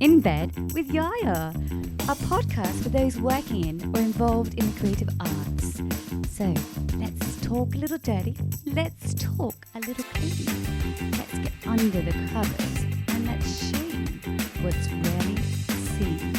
In Bed with YAYA, a podcast for those working in or involved in the creative arts. So, let's talk a little dirty, let's talk a little clean, let's get under the covers and let's show you what's rarely seen.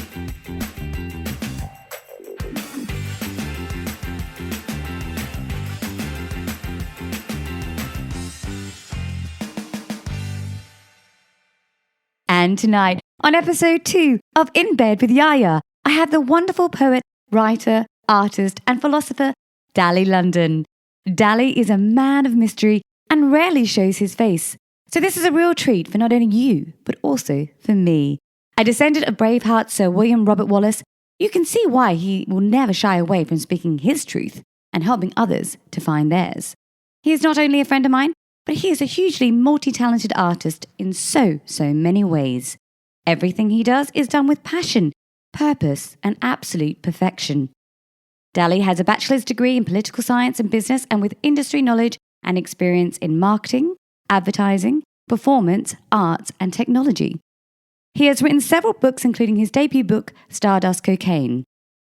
And tonight, on episode 2 of In Bed with YAYA, I have the wonderful poet, writer, artist, and philosopher, Dali London. Dali is a man of mystery and rarely shows his face. So this is a real treat for not only you, but also for me. A descendant of Braveheart Sir William Robert Wallace, you can see why he will never shy away from speaking his truth and helping others to find theirs. He is not only a friend of mine, but he is a hugely multi-talented artist in so many ways. Everything he does is done with passion, purpose, and absolute perfection. Dali has a bachelor's degree in political science and business and with industry knowledge and experience in marketing, advertising, performance, arts, and technology. He has written several books, including his debut book, Stardust Cocaine,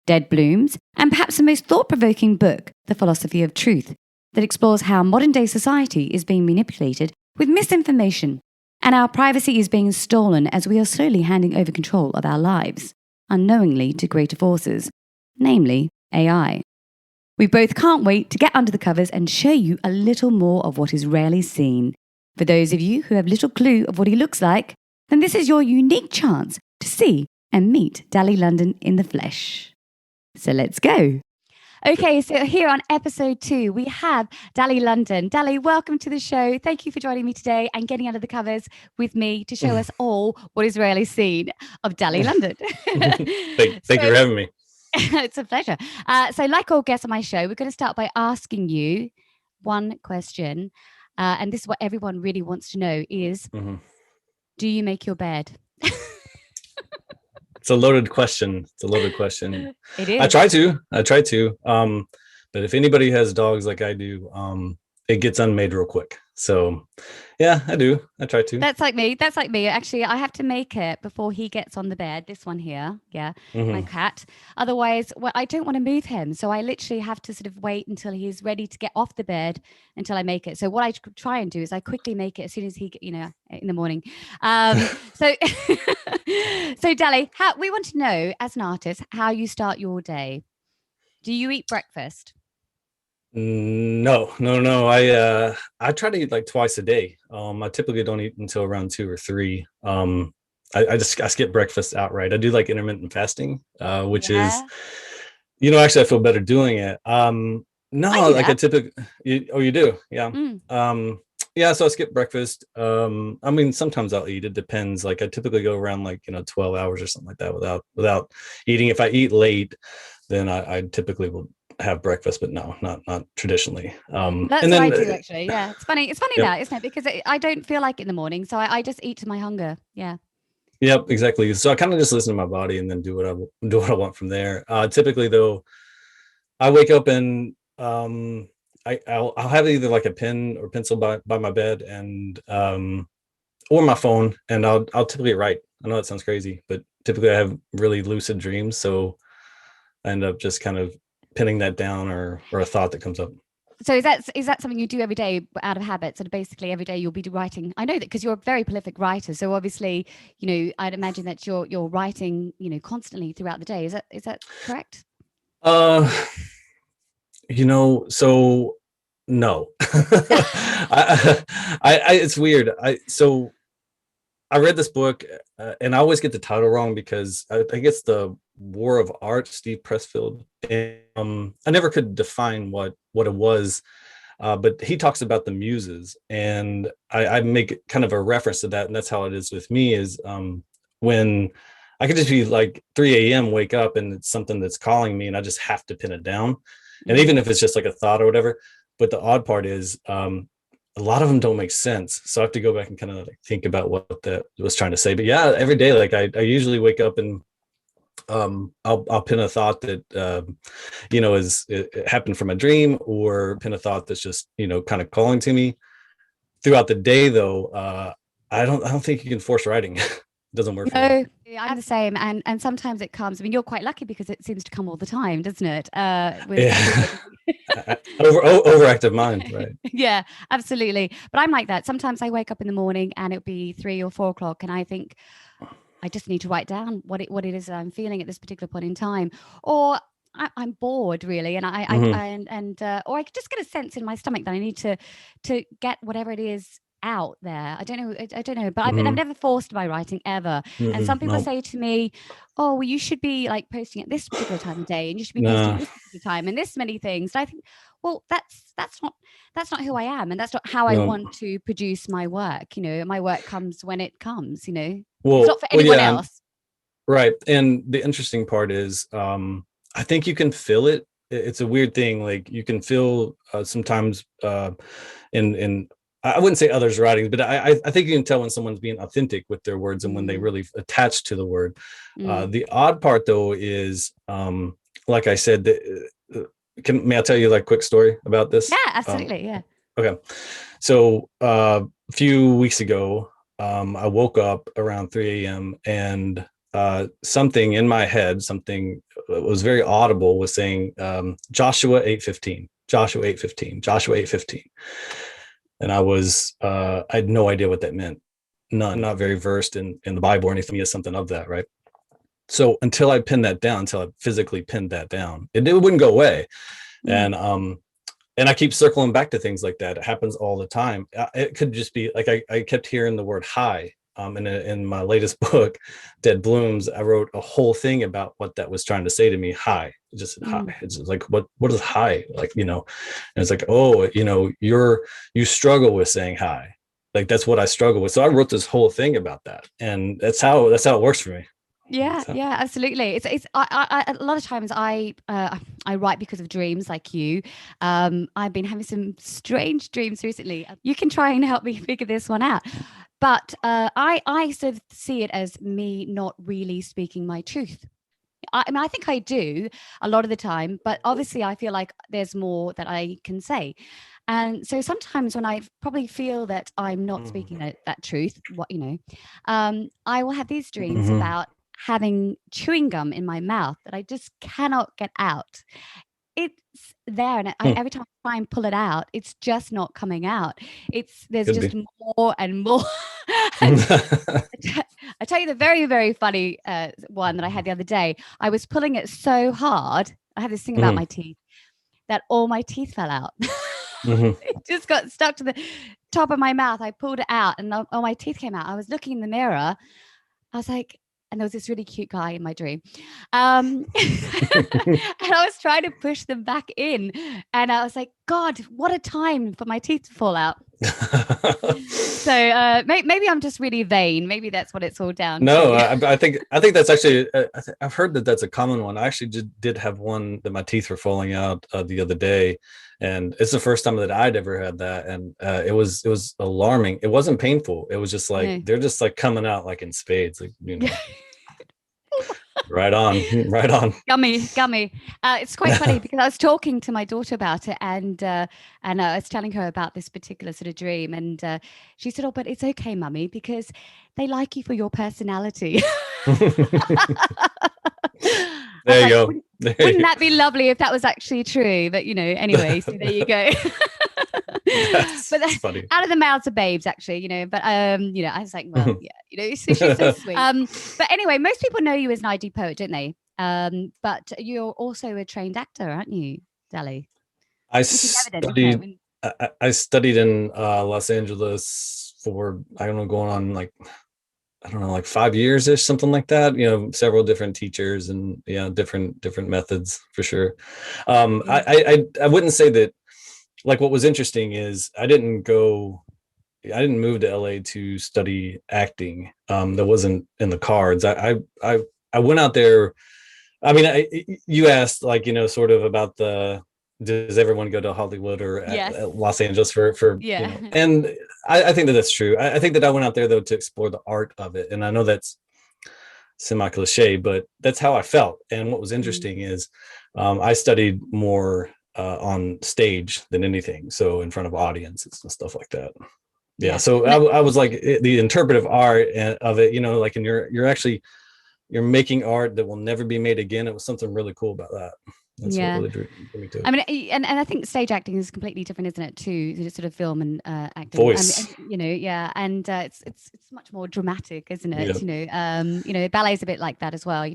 Dead Blooms, and perhaps the most thought-provoking book, The Philosophy of Truth, that explores how modern-day society is being manipulated with misinformation and our privacy is being stolen as we are slowly handing over control of our lives, unknowingly to greater forces, namely AI. We both can't wait to get under the covers and show you a little more of what is rarely seen. For those of you who have little clue of what he looks like, then this is your unique chance to see and meet Dali London in the flesh. So let's go. Okay, so here on episode 2, we have Dali London. Dali, welcome to the show. Thank you for joining me today and getting under the covers with me to show us all what is rarely seen of Dali London. Thank you for having me. It's a pleasure. So like all guests on my show, we're going to start by asking you one question. And this is what everyone really wants to know is, do you make your bed? It's a loaded question. It is. I try to. But if anybody has dogs like I do, it gets unmade real quick. So yeah, I do. I try to. That's like me. Actually, I have to make it before he gets on the bed. This one here. Yeah. My cat. Otherwise, I don't want to move him. So I literally have to sort of wait until he's ready to get off the bed until I make it. So what I try and do is I quickly make it as soon as he, in the morning. So Dali, we want to know as an artist, how you start your day. Do you eat breakfast? No. I try to eat like twice a day. I typically don't eat until around 2 or 3. I skip breakfast outright. I do like intermittent fasting, which is, actually I feel better doing it. I typically, you do, yeah. So I skip breakfast. Sometimes I'll eat. It depends. Like I typically go around 12 hours or something like that without eating. If I eat late, then I typically will have breakfast, but no, not traditionally. That's what I do actually. Yeah, it's funny that, isn't it? Because I don't feel like it in the morning, so I just eat to my hunger. Yeah. Yep, exactly. So I kind of just listen to my body and then do what I want from there. Typically, though, I wake up and I'll have either like a pen or pencil by my bed and or my phone, and I'll typically write. I know that sounds crazy, but typically I have really lucid dreams, so I end up just kind of pinning that down or a thought that comes up. So is that something you do every day out of habit? So basically every day you'll be writing. I know that because you're a very prolific writer. So obviously, I'd imagine that you're writing, constantly throughout the day. Is that correct? So no. It's weird. I read this book and I always get the title wrong because I think it's The War of Art, Steve Pressfield. And, I never could define what it was, but he talks about the muses, and I make kind of a reference to that, and that's how it is with me. Is when I could just be like 3 a.m. wake up and it's something that's calling me, and I just have to pin it down, and even if it's just like a thought or whatever. But the odd part is, a lot of them don't make sense, so I have to go back and kind of think about what that was trying to say. But yeah, every day, like I usually wake up and I'll pin a thought that it happened from a dream, or pin a thought that's just kind of calling to me. Throughout the day, though, I don't think you can force writing. doesn't work for me. No, I'm the same, and sometimes it comes. I mean, you're quite lucky because it seems to come all the time, doesn't it? Yeah. Overactive mind, right? Yeah, absolutely. But I'm like that. Sometimes I wake up in the morning and it'll be 3 or 4 o'clock, and I think I just need to write down what it is that I'm feeling at this particular point in time, or I'm bored really, and Mhm. or I just get a sense in my stomach that I need to get whatever it is out there. I don't know. I don't know, but I've Mhm. never forced my writing ever. And some people No, say to me, "Oh, well, you should be like posting at this particular time of day, and you should be posting no, at this particular time, and this many things." And I think, well, that's not who I am, and that's not how I no. want to produce my work. My work comes when it comes. It's Well, not for anyone yeah, else. right. And the interesting part is, I think you can feel it. It's a weird thing. Like you can feel sometimes in I wouldn't say others' writings, but I think you can tell when someone's being authentic with their words and when they Mm, really attach to the word. mm. The odd part though is, like I said, may I tell you like a quick story about Yeah, this? absolutely. Yeah. Okay. So a few weeks ago, I woke up around 3 a.m. and something in my head, something was very audible, was saying Joshua 8:15, Joshua 8:15, Joshua 8:15. And I had no idea what that meant. Not very versed in the Bible or anything, is something of that, right? So until I pinned that down, until I physically pinned that down, it wouldn't go away. Mm. And I keep circling back to things like that. It happens all the time. It could just be like I kept hearing the word "hi." In my latest book, Dead Blooms, I wrote a whole thing about what that was trying to say to me. Hi, it just said hi. Mm. It's just like what is hi? Like, and it's like, oh, you struggle with saying hi. Like that's what I struggle with. So I wrote this whole thing about that, and that's how it works for me. Yeah, So, yeah, absolutely. It's a lot of times I write because of dreams like you. I've been having some strange dreams recently. You can try and help me figure this one out. But I sort of see it as me not really speaking my truth. I mean, I think I do a lot of the time, but obviously I feel like there's more that I can say. And so sometimes when I probably feel that I'm not speaking that truth, I will have these dreams mhm. about having chewing gum in my mouth that I just cannot get out. It's there, and every time I try and pull it out, it's just not coming out. There's Could just be. more and more. And I tell you the very, very funny one that I had the other day. I was pulling it so hard. I have this thing about Mhm, my teeth that all my teeth fell out. mhm. It just got stuck to the top of my mouth. I pulled it out and all my teeth came out. I was looking in the mirror. I was like, and there was this really cute guy in my dream. And I was trying to push them back in. And I was like, God, what a time for my teeth to fall out. So maybe I'm just really vain. Maybe that's what it's all down No, to. I think that's actually I've heard that that's a common one. I actually did have one that my teeth were falling out the other day, and it's the first time that I'd ever had that, and it was alarming. It wasn't painful. It was just like No. they're just like coming out like in spades, like right on, right on. Gummy, gummy. It's quite funny because I was talking to my daughter about it, and I was telling her about this particular sort of dream, and she said, "Oh, but it's okay, mummy, because they like you for your personality." I was There you like, go. wouldn't that be lovely if that was actually true? But anyway, so there you go. But That's funny. out of the mouths of babes, actually, But I was like, well, yeah, so she's so sweet. But anyway, most people know you as an ID poet, don't they? But you're also a trained actor, aren't you, Dali? I Which is evident, isn't it? studied I studied in Los Angeles for, I don't know, going on like, I don't know, like 5 years ish, something like that. Several different teachers and different methods for sure. Yeah. I wouldn't say that. Like what was interesting is I didn't move to LA to study acting. That wasn't in the cards. I went out there. I mean, you asked like, sort of about does everyone go to Hollywood or Yes. Los Angeles for Yeah. and I think that that's true. I think that I went out there though to explore the art of it, and I know that's semi cliche, but that's how I felt. And what was Mm. interesting is I studied more on stage than anything, so in front of audiences and stuff like that. Yeah. So I was like the interpretive art of it, like, and you're making art that will never be made again. It was something really cool about that. That's what really drew me to it. I mean, and I think stage acting is completely different, isn't it, to sort of film and acting? Voice. And it's much more dramatic, isn't it? Ballet's a bit like that as well.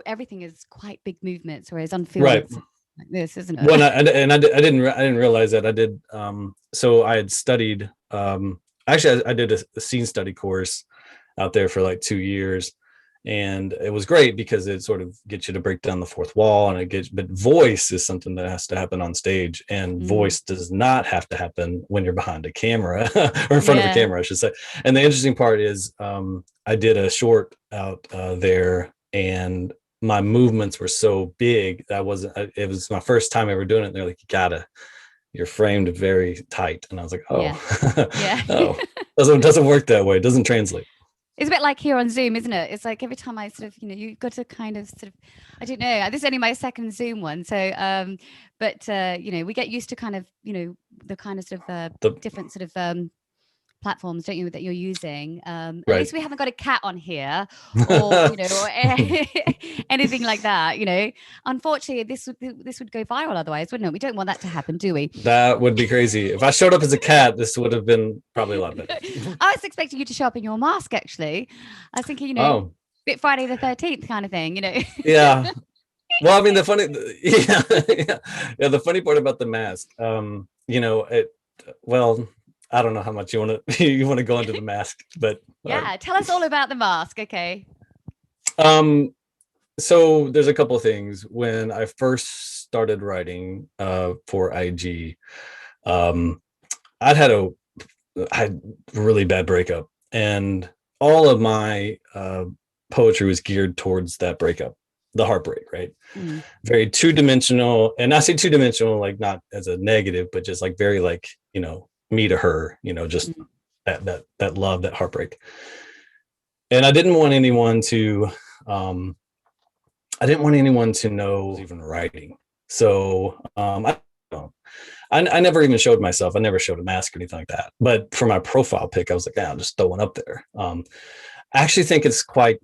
Everything is quite big movements, whereas on film, it's like this, isn't it? Well, I didn't realize that. I did. So I had studied. Actually, I did a scene study course out there for like 2 years. And it was great because it sort of gets you to break down the fourth wall, but voice is something that has to happen on stage, and voice does not have to happen when you're behind a camera or in front of a camera, I should say. And the interesting part is, I did a short out there, and my movements were so big that it was my first time ever doing it. And they're like, you're framed very tight. And I was like, oh, doesn't work that way. It doesn't translate. It's a bit like here on Zoom, isn't it? It's like every time I sort of, you've got to kind of sort of, I don't know, this is only my second Zoom one. So, we get used to kind of, the kind of sort of different sort of platforms, don't you, that you're using. At least we haven't got a cat on here or, or anything like that, Unfortunately, this would go viral otherwise, wouldn't it? We don't want that to happen, do we? That would be crazy. If I showed up as a cat, this would have been probably a lot better. I was expecting you to show up in your mask, actually. I was thinking, bit Friday the 13th kind of thing, Yeah. Well, I mean, the funny part about the mask, I don't know how much you want to go into the mask, but tell us all about the mask. Okay. So there's a couple of things. When I first started writing for IG, I had a really bad breakup, and all of my poetry was geared towards that breakup, the heartbreak, right? Very two-dimensional. And I say two-dimensional, like not as a negative, but just like very like, me to her, just that love, that heartbreak. And I didn't want anyone to know I was even writing. So I never even showed myself. I never showed a mask or anything like that. But for my profile pic, I was like, I'll just throw one up there. I actually think it's quite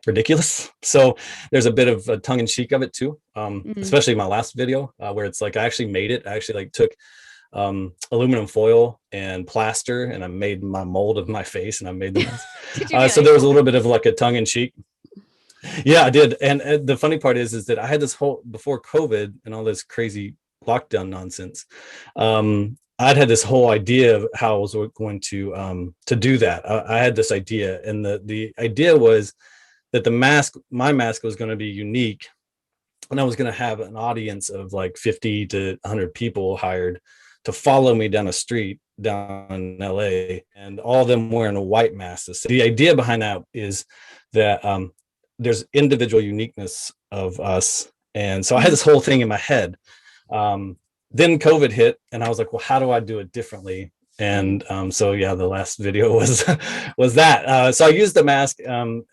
ridiculous. So there's a bit of a tongue in cheek of it too, especially my last video where it's like I actually made it. I actually like took aluminum foil and plaster, and I made my mold of my face, and I made the mask. So there was a little bid of like a tongue in cheek. Yeah, I did. And the funny part is that I had this whole, before COVID and all this crazy lockdown nonsense, I'd had this whole idea of how I was going to do that. I had this idea, and the idea was that my mask was going to be unique, and I was going to have an audience of like 50 to 100 people hired to follow me down a street down in LA, and all of them wearing a white mask. The idea behind that is that there's individual uniqueness of us. And so I had this whole thing in my head. Then COVID hit, and I was like, well, how do I do it differently? And the last video was that. So I used the mask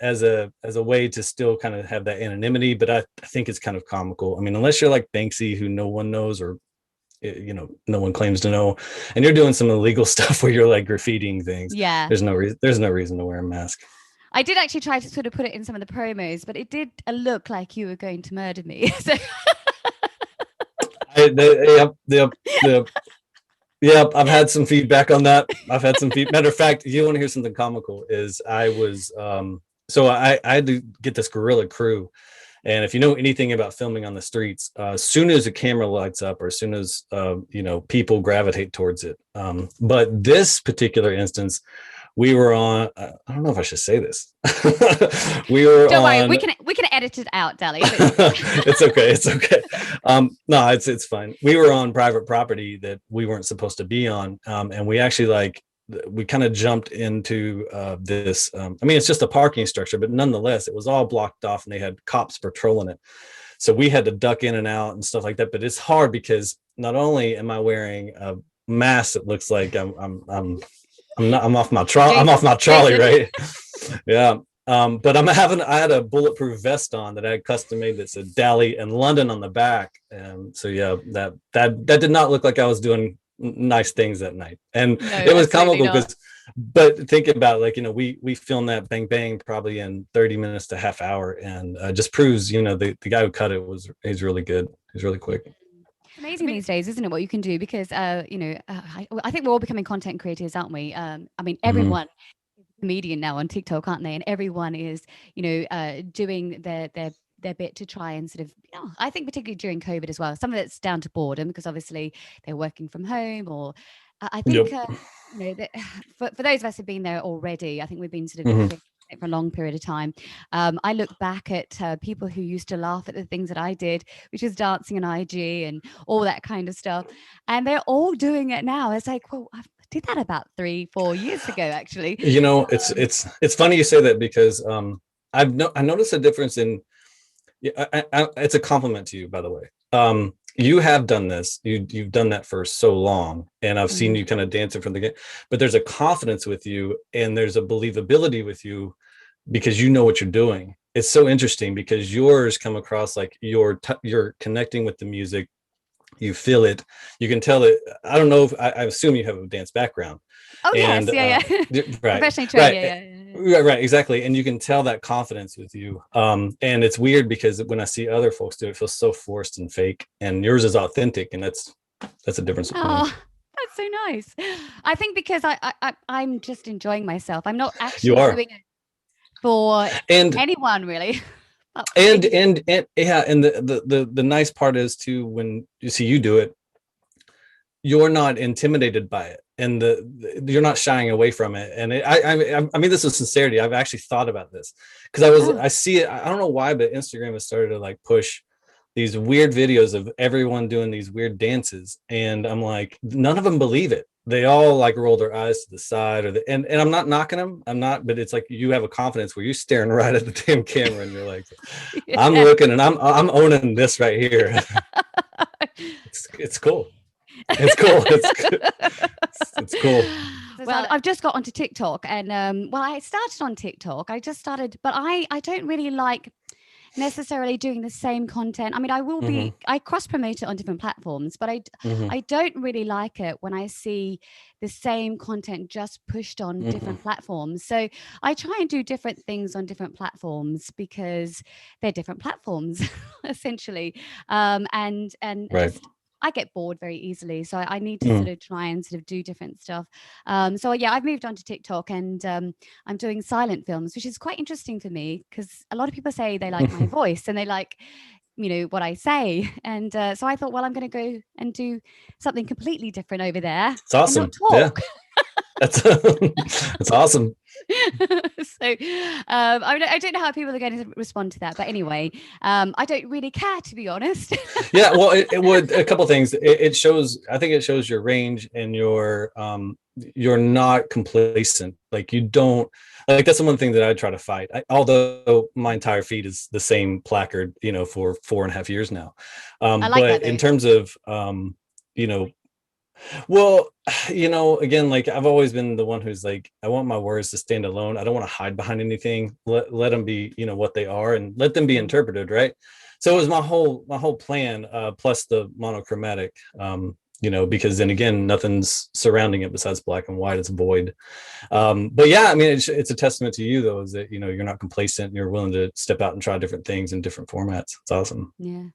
as a way to still kind of have that anonymity, but I think it's kind of comical. I mean, unless you're like Banksy, who no one knows, or no one claims to know, and you're doing some illegal stuff where you're like graffitiing things. Yeah, there's no reason to wear a mask. I did actually try to sort of put it in some of the promos, but it did look like you were going to murder me. So. Yep. I've had some feedback on that. Matter of fact, if you want to hear something comical, is I was so I had to get this guerrilla crew. And if you know anything about filming on the streets, as soon as a camera lights up, or as soon as people gravitate towards it. But this particular instance, we were on. I don't know if I should say this. Don't worry, we can edit it out, Dali. It's okay. No, it's fine. We were on private property that we weren't supposed to be on, and we actually we kind of jumped into this. It's just a parking structure, but nonetheless, it was all blocked off, and they had cops patrolling it. So we had to duck in and out and stuff like that. But it's hard because not only am I wearing a mask that looks like I'm off my trolley. I'm off my trolley, right? Yeah. But I had a bulletproof vest on that I had custom made that said Dali and London on the back. And so yeah, that did not look like I was doing nice things at night. And No, it was absolutely comical not. because, but think about, like, we filmed that bang bang probably in 30 minutes to half hour, and just proves, the guy who cut it he's really good. He's really quick. It's amazing these days, isn't it, what you can do? Because, I think we're all becoming content creators, aren't we? I mean, Mhm. everyone is a comedian now on TikTok, aren't they? And everyone is, doing their bit to try and sort of, I think particularly during COVID as well. Some of it's down to boredom because obviously they're working from home, or I think, Yep. that, for those of us who've been there already, I think we've been sort of Mhm. creating it for a long period of time. I look back at people who used to laugh at the things that I did, which is dancing on IG and all that kind of stuff. And they're all doing it now. It's like, well, I did that about 3-4 years ago, actually. It's funny you say that, because I noticed a difference in, yeah, it's a compliment to you, by the way. You have done this. You've done that for so long, and I've seen you kind of dancing from the game. But there's a confidence with you, and there's a believability with you, because you know what you're doing. It's so interesting because yours come across like you're connecting with the music. You feel it. You can tell it. I don't know if I assume you have a dance background, Oh yes, and yeah. right, Professionally trained, right. yeah. Right, exactly. And you can tell that confidence with you. And it's weird because when I see other folks do it, it feels so forced and fake. And yours is authentic, and that's a difference between. Oh, that's so nice. I think because I'm just enjoying myself. I'm not You actually are. doing it for And anyone really. But and maybe. and and yeah, and the nice part is too, when you see you do it, you're not intimidated by it, and you're not shying away from it. And I mean this with sincerity. I've actually thought about this because Oh, I see it. I don't know why, but Instagram has started to like push these weird videos of everyone doing these weird dances, and I'm like, none of them believe it. They all like roll their eyes to the side, and I'm not knocking them. I'm not, but it's like you have a confidence where you're staring right at the damn camera, and you're like, I'm yeah. looking, and I'm owning this right here. It's cool. It's cool. It's cool. Well, I've just got onto TikTok, and well, I started on TikTok. I just started, but I don't really like necessarily doing the same content. I mean, Hmm. I cross promote it on different platforms, but Hmm. I don't really like it when I see the same content just pushed on Hmm. different platforms. So I try and do different things on different platforms because they're different platforms, essentially. And Right. just I get bored very easily, so I need to sort Mm. of try and sort of do different stuff. So yeah, I've moved on to TikTok, and I'm doing silent films, which is quite interesting for me because a lot of people say they like my voice and they like, what I say. And so I thought, well, I'm going to go and do something completely different over there It's and not awesome. Yeah, talk. that's that's awesome. So I don't know how people are going to respond to that, but anyway, I don't really care, to be honest. Yeah, well, it would, a couple things. It shows. I think it shows your range, and you're not complacent. Like, you don't, like, that's the one thing that I try to fight. Although my entire feed is the same placard, for 4.5 years now. I like that But in though. terms of, you know, well, again, like, I've always been the one who's like, I want my words to stand alone. I don't want to hide behind anything. Let them be, what they are, and let them be Mm. interpreted, right? So it was my whole plan, plus the monochromatic, because then again, nothing's surrounding it besides black and white. It's void. But yeah, I mean, it's a testament to you, though, is that, you're not complacent, and you're willing to step out and try different things in different formats. It's awesome. Yeah.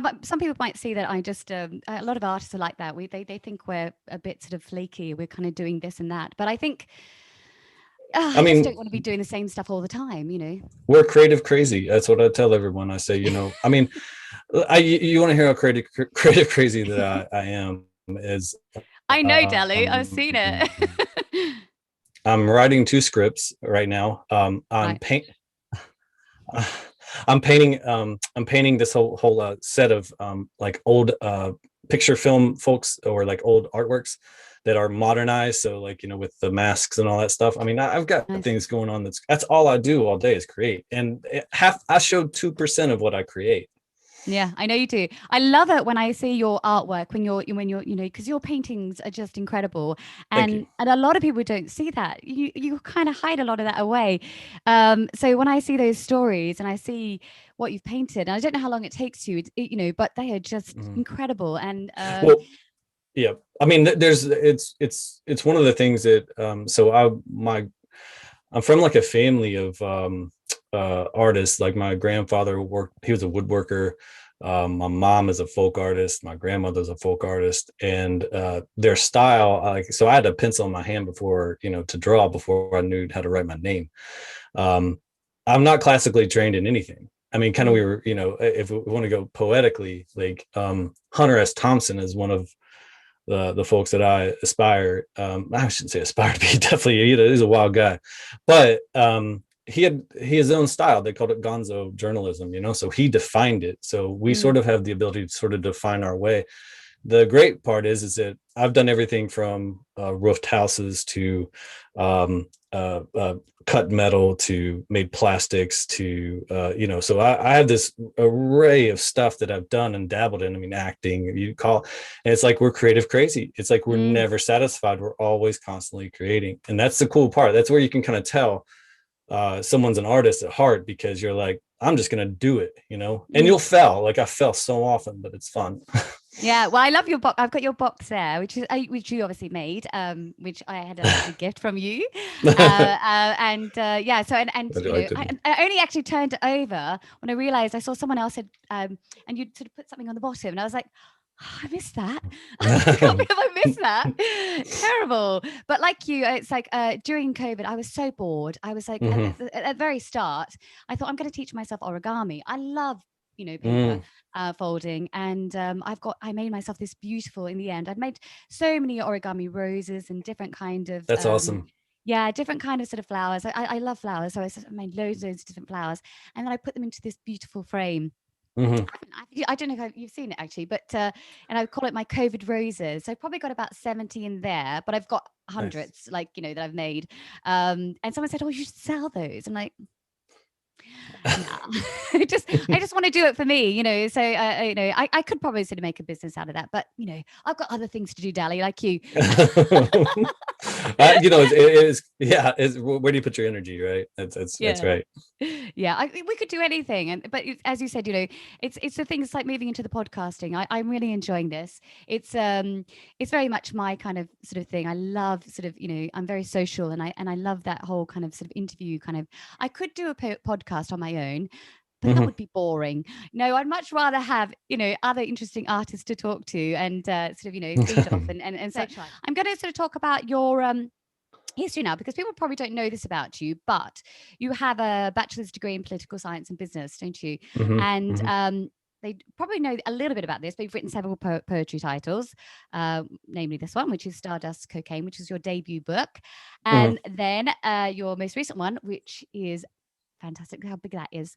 But some people might see that I just a lot of artists are like that. They think we're a bit sort of flaky. We're kind of doing this and that. But I think I I just mean, don't want to be doing the same stuff all the time, we're creative crazy. That's what I tell everyone. I say, I mean, you want to hear how creative crazy that I am, is I know, Deli. I've um, seen it. I'm writing 2 scripts right now. Right. I'm painting this whole set of like old picture film folks, or like old artworks that are modernized, so, like, with the masks and all that stuff. I mean, I've got Nice. things going on. That's all I do all day is create, and I showed 2% of what I create. Yeah, I know you do. I love it when I see your artwork when you're because your paintings are just incredible, Thank you. and a lot of people don't see that. You kind of hide a lot of that away. So when I see those stories and I see what you've painted, and I don't know how long it takes you, but they are just Mhm. incredible. And Well, Yeah, I mean, it's one of the things that I'm from like a family of artists. Like my grandfather he was a woodworker. My mom is a folk artist. My grandmother's a folk artist, and their style, like, so I had a pencil in my hand before, to draw, before I knew how to write my name. Um, I'm not classically trained in anything. I mean, kind of, we were, if we want to go poetically, like Hunter S. Thompson is one of the folks that I aspire. I shouldn't say aspire to be. Definitely, he's a wild guy, but he had his own style. They called it gonzo journalism, so he defined it. So we sort of have the ability to sort of define our way. The great part is that I've done everything from roofed houses to cut metal to made plastics to so I have this array of stuff that I've done and dabbled in. I mean, acting, and it's like we're creative crazy. It's like we're never satisfied. We're always constantly creating, and that's the cool part. That's where you can kind of tell someone's an artist at heart, because you're like, I'm just gonna do it, and you'll fail. Like, I fell so often, but it's fun. Yeah, well, I love your box. I've got your box there, which you obviously made, which I had a lovely gift from you. Yeah, so and I only actually turned it over when I realized I saw someone else had and you'd sort of put something on the bottom, and I was like, oh, I missed that. I can't believe I missed that. Terrible. But like you, it's like during COVID, I was so bored. I was like, at the very start, I thought, I'm going to teach myself origami. I love paper folding, and I made myself this beautiful, in the end I'd made so many origami roses and different kind of that's awesome. Yeah, different kind of sort of flowers. I love flowers, so I sort of made loads of different flowers, and then I put them into this beautiful frame. I don't know if you've seen it actually, but and I call it my COVID roses. So I've probably got about 70 in there, but I've got hundreds, nice, that I've made. And someone said, oh, you should sell those. I'm like, no. I just want to do it for me, so I could probably sort of make a business out of that, but I've got other things to do, Dally, like you. Where do you put your energy, right? That's right. Yeah, we could do anything, but as you said, it's the things like moving into the podcasting. I'm really enjoying this. It's very much my kind of sort of thing. I love sort of, I'm very social, and I love that whole kind of sort of interview kind of. I could do a podcast on my own, but that would be boring. No, I'd much rather have, other interesting artists to talk to and sort of, feed off and so I'm going to sort of talk about your history now, because people probably don't know this about you, but you have a bachelor's degree in political science and business, don't you? And they probably know a little bit about this, but you've written several poetry titles, namely this one, which is Stardust Cocaine, which is your debut book. And then your most recent one, which is fantastic, how big that is,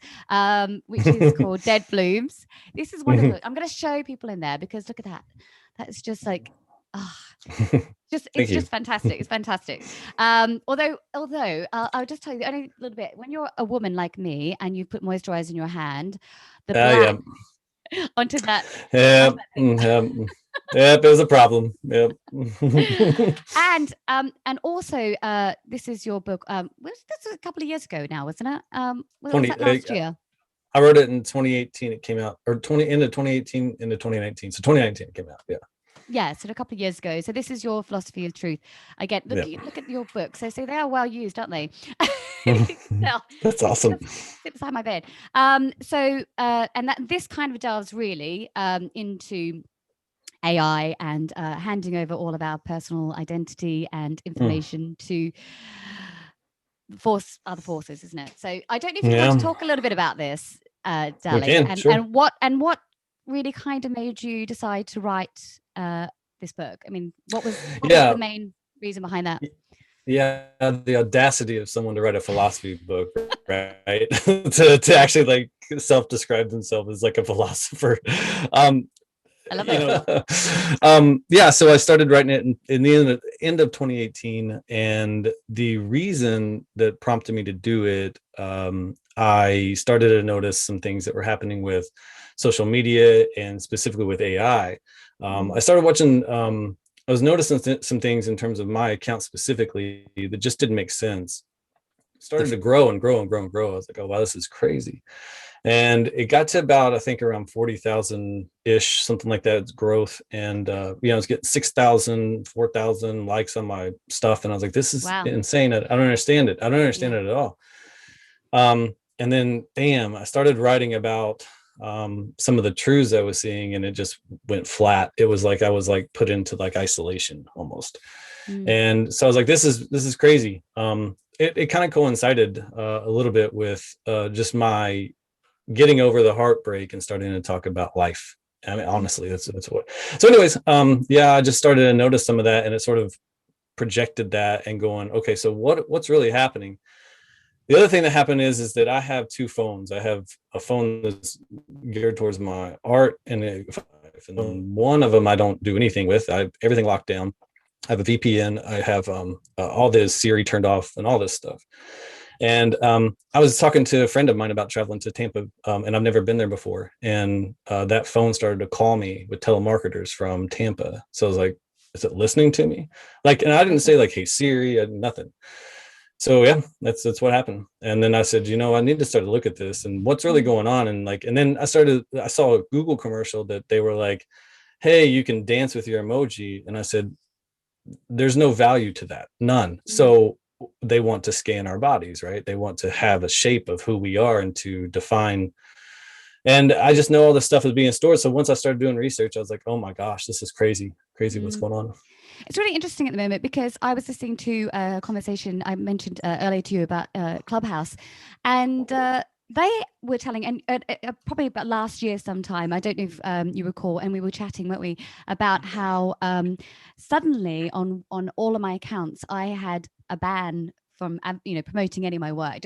which is called Dead Blooms. This is wonderful. I'm going to show people in there, because look at that. That's just like, it's just fantastic. It's fantastic. Although I'll just tell you only a little bit. When you're a woman like me and you put moisturizer in your hand, the black onto that. Yep, it was a problem. Yep. And also, this is your book. This was a couple of years ago now, wasn't it? Was that last year? I wrote it in 2018. It came out, or end of 2018 into 2019. So 2019 it came out. Yeah. Yeah, so a couple of years ago. So this is your philosophy of truth. Again, look at your book. So they are well used, aren't they? That's awesome. Sit beside my bed. And this kind of delves really into AI and handing over all of our personal identity and information to other forces, isn't it? So I don't know if you want to talk a little bit about this, Dally, and what really kind of made you decide to write this book. I mean, what was the main reason behind that? Yeah, the audacity of someone to write a philosophy book, right? to actually like self-describe themselves as like a philosopher. I love it. So I started writing it in the end of 2018, and the reason that prompted me to do it, I started to notice some things that were happening with social media and specifically with AI. I started watching. I was noticing some things in terms of my account specifically that just didn't make sense. started to grow and grow and grow and grow. I was like, oh wow, this is crazy. And it got to about, I think, around 40,000 ish, something like that, growth. And I was getting 6,000, 4,000 likes on my stuff, and I was like, this is insane. I don't understand it. I don't understand it at all. And then bam, I started writing about some of the truths I was seeing, and it just went flat. It was like I was like put into like isolation almost. And so I was like, this is crazy. It kind of coincided a little bit with just my getting over the heartbreak and starting to talk about life. I mean, honestly, that's what. So anyways, I just started to notice some of that, and it sort of projected that and going, okay, so what's really happening? The other thing that happened is that I have two phones. I have a phone that's geared towards my art, and one of them I don't do anything with. I have everything locked down. I have a VPN. I have all this Siri turned off and all this stuff. And I was talking to a friend of mine about traveling to Tampa, and I've never been there before. And that phone started to call me with telemarketers from Tampa. So I was like, is it listening to me? Like, and I didn't say like, hey, Siri, nothing. So yeah, that's what happened. And then I said, I need to start to look at this and what's really going on. And then I saw a Google commercial that they were like, hey, you can dance with your emoji. And I said, there's no value to that, none. So they want to scan our bodies, right? They want to have a shape of who we are and to define. And I just know all this stuff is being stored. So once I started doing research, I was like, oh my gosh, this is crazy what's going on. It's really interesting at the moment because I was listening to a conversation I mentioned earlier to you about Clubhouse, and they were telling, and probably about last year sometime, I don't know if you recall, and we were chatting, weren't we, about how suddenly on all of my accounts, I had a ban from promoting any of my work.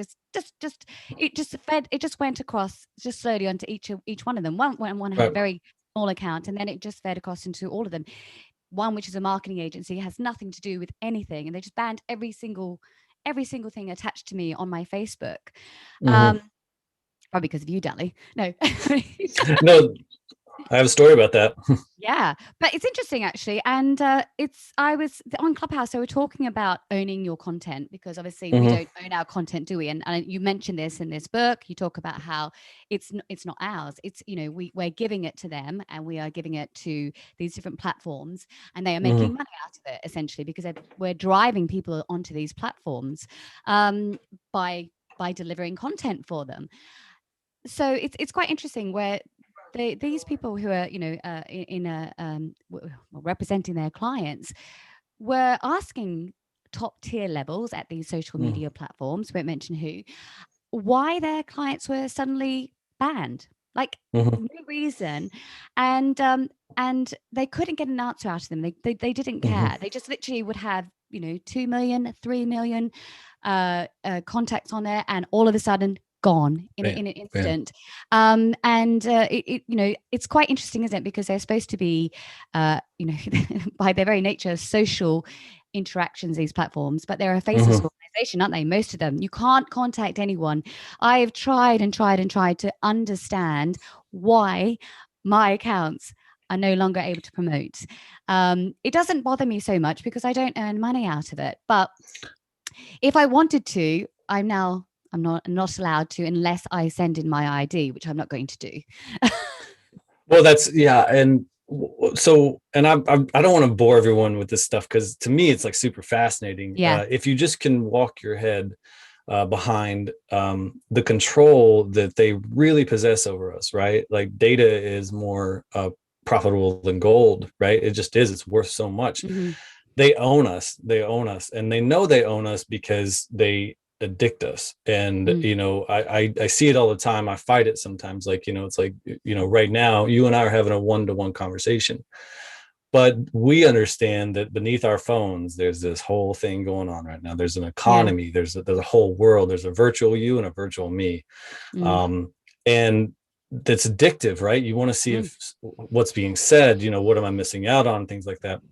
It just went across just slowly onto each one of them. One had a very small account, and then it just fed across into all of them. One, which is a marketing agency, has nothing to do with anything, and they just banned every single thing attached to me on my Facebook. Probably because of you, Dali. No. No, I have a story about that. Yeah, but it's interesting actually, and I was on Clubhouse. So we're talking about owning your content, because obviously we don't own our content, do we? And you mentioned this in this book. You talk about how it's not ours. It's we're giving it to them, and we are giving it to these different platforms, and they are making money out of it essentially, because we're driving people onto these platforms by delivering content for them. So it's quite interesting where these people who are representing their clients were asking top tier levels at these social media platforms, won't mention who, why their clients were suddenly banned, like no reason, and they couldn't get an answer out of them. They didn't care. They just literally would have 2 million, 3 million contacts on there, and all of a sudden gone in an instant. It's quite interesting, isn't it? Because they're supposed to be by their very nature social interactions, these platforms, but they're a faceless organization, aren't they? Most of them. You can't contact anyone. I have tried and tried and tried to understand why my accounts are no longer able to promote. It doesn't bother me so much because I don't earn money out of it, but if I wanted to, I'm not allowed to unless I send in my ID, which I'm not going to do. Well, and so, and I don't want to bore everyone with this stuff, because to me it's like super fascinating. If you just can walk your head behind the control that they really possess over us, right? Like data is more profitable than gold, right? It just is. It's worth so much. They own us, and they know they own us because they addict us. And I see it all the time. I fight it sometimes. Like it's like right now you and I are having a one-to-one conversation, but we understand that beneath our phones there's this whole thing going on right now. There's an economy. There's a whole world. There's a virtual you and a virtual me, and that's addictive, right? You want to see if what's being said, what am I missing out on, things like that.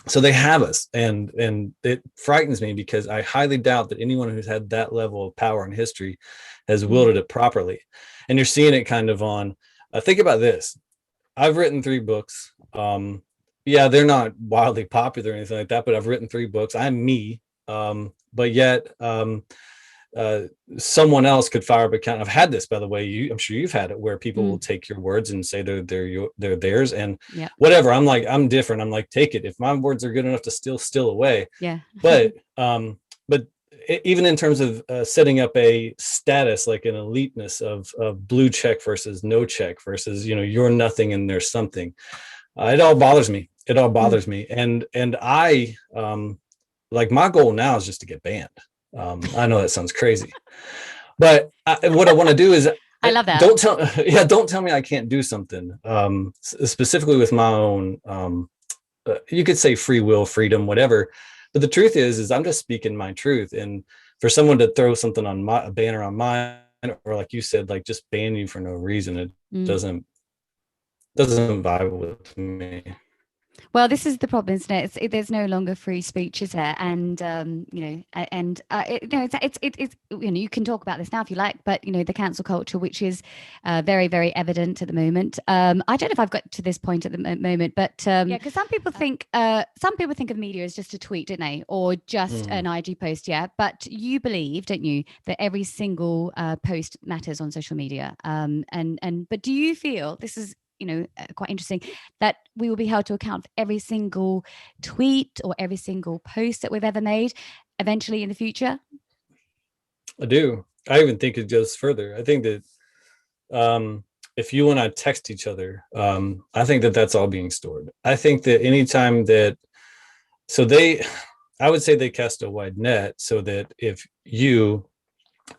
So they have us, and it frightens me, because I highly doubt that anyone who's had that level of power in history has wielded it properly. And you're seeing it kind of on, think about this. I've written 3 books. They're not wildly popular or anything like that, but I've written 3 books. I'm me. But yet someone else could fire up account. I've had this, by the way. I'm sure you've had it, where people will take your words and say they're theirs, and whatever. I'm like, I'm different. I'm like, take it. If my words are good enough to steal away. Yeah. But even in terms of setting up a status, like an eliteness of blue check versus no check versus, you're nothing and there's something. It all bothers me. And I, like, my goal now is just to get banned. I know that sounds crazy, but what I want to do is, I love that. Don't tell me I can't do something. Specifically with my own, you could say free will, freedom, whatever. But the truth is I'm just speaking my truth. And for someone to throw something on a banner on mine, or like you said, like just ban you for no reason, it doesn't vibe with me. Well, this is the problem, isn't it? There's no longer free speech, is there? And you can talk about this now if you like, but the cancel culture, which is very, very evident at the moment. I don't know if I've got to this point at the moment, but because some people think of media as just a tweet, don't they, or just an IG post, yeah. But you believe, don't you, that every single post matters on social media? But do you feel this is quite interesting, that we will be held to account for every single tweet or every single post that we've ever made eventually in the future? I do. I even think it goes further. I think that if you and I text each other, I think that that's all being stored. I think that anytime that, I would say they cast a wide net, so that if you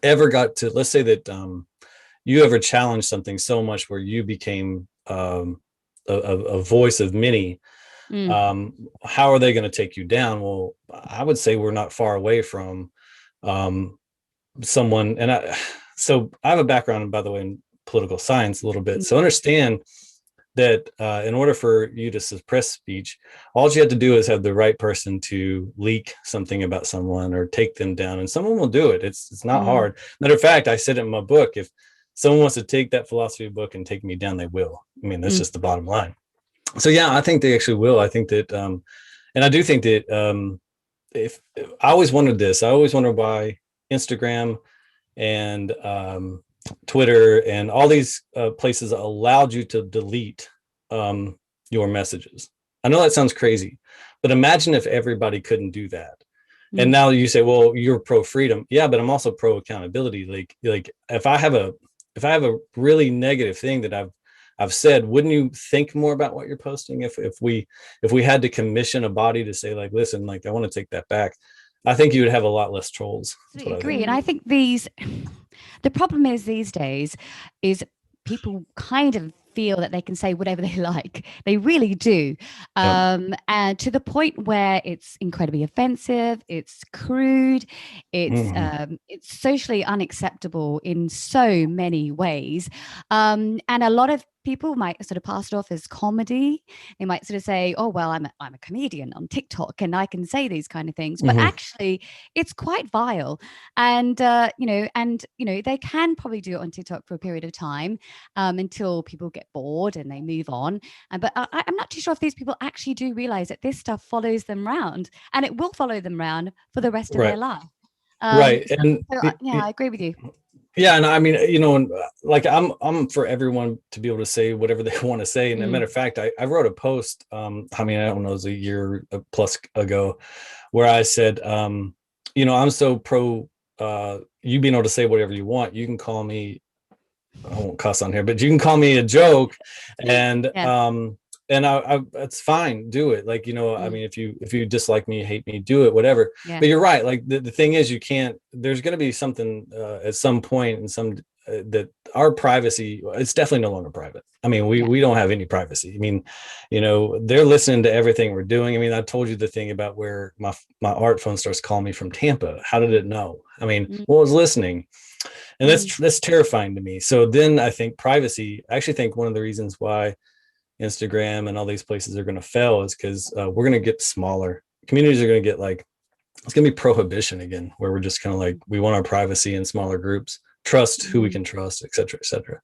ever got to, let's say that you ever challenged something so much where you became a voice of many, how are they going to take you down? Well, I would say we're not far away from someone, and I have a background, by the way, in political science a little bit, so understand that in order for you to suppress speech, all you have to do is have the right person to leak something about someone or take them down, and someone will do it. It's not hard. Matter of fact, I said it in my book, if someone wants to take that philosophy book and take me down, they will. I mean, that's just the bottom line. So yeah, I think they actually will. I think that, and I do think that if I always wondered this, I always wondered why Instagram and Twitter and all these places allowed you to delete your messages. I know that sounds crazy, but imagine if everybody couldn't do that. And now you say, well, you're pro freedom. Yeah, but I'm also pro accountability. Like if I have a really negative thing that I've said, wouldn't you think more about what you're posting? If we had to commission a body to say, like, listen, like, I want to take that back, I think you would have a lot less trolls. I agree. And I think the problem is these days is people kind of feel that they can say whatever they like. They really do. And to the point where it's incredibly offensive, it's crude, it's socially unacceptable in so many ways. And a lot of people might sort of pass it off as comedy. They might sort of say, oh, well, I'm a comedian on TikTok and I can say these kind of things. But actually, it's quite vile. And, they can probably do it on TikTok for a period of time until people get bored and they move on. But I'm not too sure if these people actually do realize that this stuff follows them around, and it will follow them around for the rest of their life. Right. And I agree with you. Yeah, and I mean, like I'm for everyone to be able to say whatever they want to say. And as a matter of fact, I wrote a post, I don't know, it was a year plus ago, where I said, I'm so pro you being able to say whatever you want. You can call me, I won't cuss on here, but you can call me a joke, and I it's fine, do it. Like, I mean, if you dislike me, hate me, do it, whatever. But you're right. Like the thing is, you can't, there's going to be something at some point, and some that our privacy, it's definitely no longer private. I mean, we don't have any privacy. I mean, they're listening to everything we're doing. I mean, I told you the thing about where my art phone starts calling me from Tampa. How did it know? I mean, well, it was listening. And that's terrifying to me. So then I think privacy, I actually think one of the reasons why Instagram and all these places are going to fail is because we're going to get smaller. Communities are going to get it's going to be prohibition again, where we're just kind of like, we want our privacy in smaller groups, trust who we can trust, et cetera, et cetera.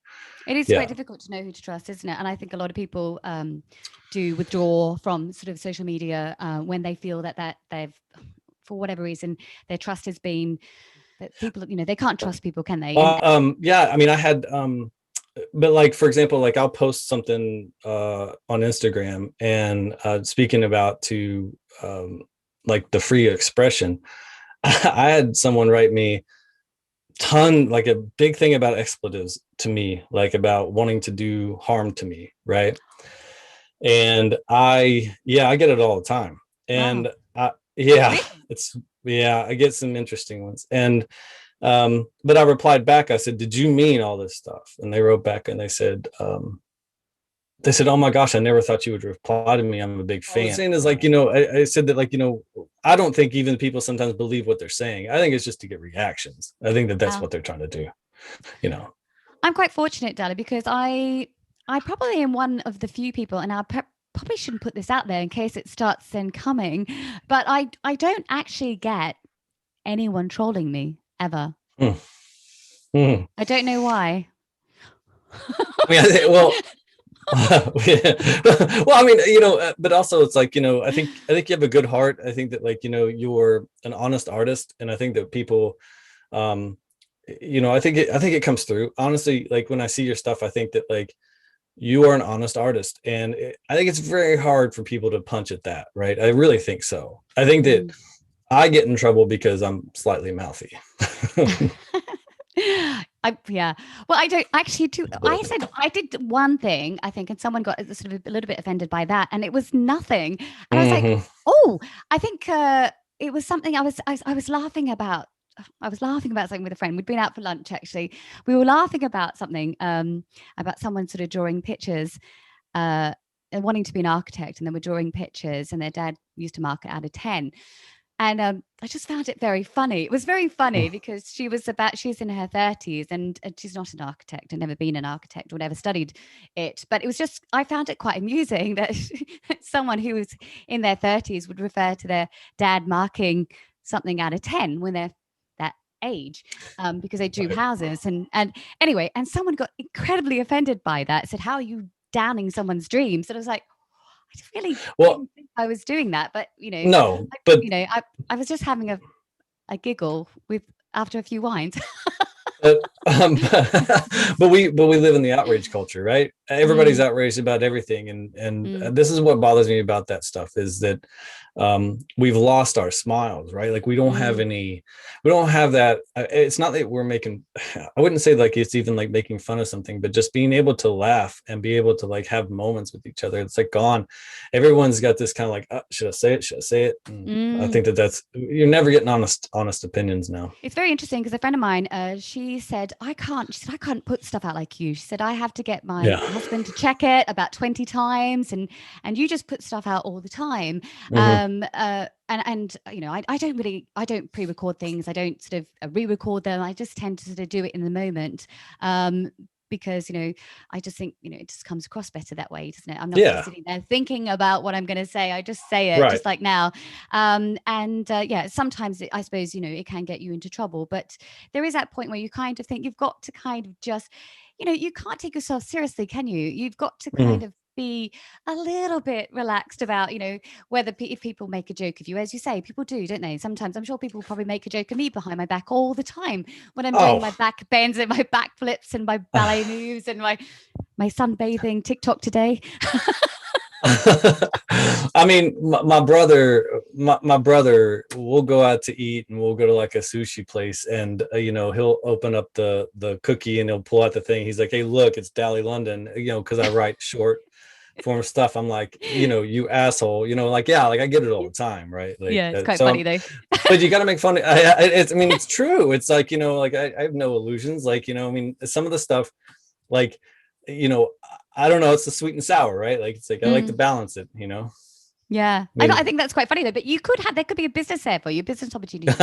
It is quite difficult to know who to trust, isn't it? And I think a lot of people do withdraw from sort of social media when they feel that they've, for whatever reason, their trust has been That people, they can't trust people, can they? Yeah, I mean, I had, but like, for example, like I'll post something on Instagram and speaking about to like the free expression. I had someone write me like a big thing about expletives to me, like about wanting to do harm to me, right? And I get it all the time. And Really? I get some interesting ones. And but I replied back, I said, did you mean all this stuff? And they wrote back and they said, oh my gosh, I never thought you would reply to me. I'm a big fan. What I was saying is, like, I said that, like, I don't think even people sometimes believe what they're saying. I think it's just to get reactions. I think that that's what they're trying to do. I'm quite fortunate, Dali, because I probably am one of the few people, and I probably shouldn't put this out there in case it starts then coming, but I don't actually get anyone trolling me ever. I don't know why. Well, well, I mean, but also it's like, I think you have a good heart. I think that, like, you're an honest artist, and I think that people, I think it comes through. Honestly, like when I see your stuff, I think that, like, you are an honest artist, and I think it's very hard for people to punch at that, right? I really think so. I think that I get in trouble because I'm slightly mouthy. Well, I don't actually do. I said I did one thing, I think, and someone got sort of a little bit offended by that, and it was nothing. And I was like, oh, I think it was something I was laughing about. I was laughing about something with a friend. We'd been out for lunch, actually. We were laughing about something, about someone sort of drawing pictures, and wanting to be an architect, and they were drawing pictures, and their dad used to mark it out of 10. And I just found it very funny. It was very funny because she's in her 30s, and she's not an architect and never been an architect or never studied it. But it was just, I found it quite amusing that someone who was in their 30s would refer to their dad marking something out of 10 when they're that age, because they drew houses. And anyway, and someone got incredibly offended by that, said, how are you downing someone's dreams? And I was like, I just really didn't think I was doing that, but no, but I was just having a giggle after a few wines. but we live in the outrage culture, right? Everybody's outraged about everything, and this is what bothers me about that stuff, is that we've lost our smiles, right? Like we don't have that. It's not that we're making, I wouldn't say like it's even like making fun of something, but just being able to laugh and be able to like have moments with each other. It's like gone. Everyone's got this kind of like, should I say it? I think you're never getting honest opinions now. It's very interesting because a friend of mine, she said, I can't put stuff out like you. She said, I have to get my husband to check it about 20 times, and you just put stuff out all the time. And I don't pre-record things. I don't sort of re-record them. I just tend to sort of do it in the moment. Because, I just think, it just comes across better that way, doesn't it? I'm not just sitting there thinking about what I'm going to say. I just say it just like now. Sometimes I suppose, it can get you into trouble, but there is that point where you kind of think you've got to kind of just, you can't take yourself seriously, can you? You've got to kind of be a little bit relaxed about, whether if people make a joke of you, as you say, people do, don't they? Sometimes I'm sure people probably make a joke of me behind my back all the time when I'm doing my back bends and my back flips and my ballet moves and my sunbathing TikTok today. I mean, my brother will go out to eat, and we'll go to like a sushi place, and he'll open up the cookie and he'll pull out the thing. He's like, hey, look, it's Dali London, because I write short form stuff. I'm like, you asshole, like, like I get it all the time, right? Like, it's quite funny though. But you got to make fun. It's true. It's like, like I have no illusions. Like, some of the stuff, like, I don't know, it's the sweet and sour, right? Like, it's like I like to balance it, Yeah, I think that's quite funny though. But there could be a business there for you, business opportunity.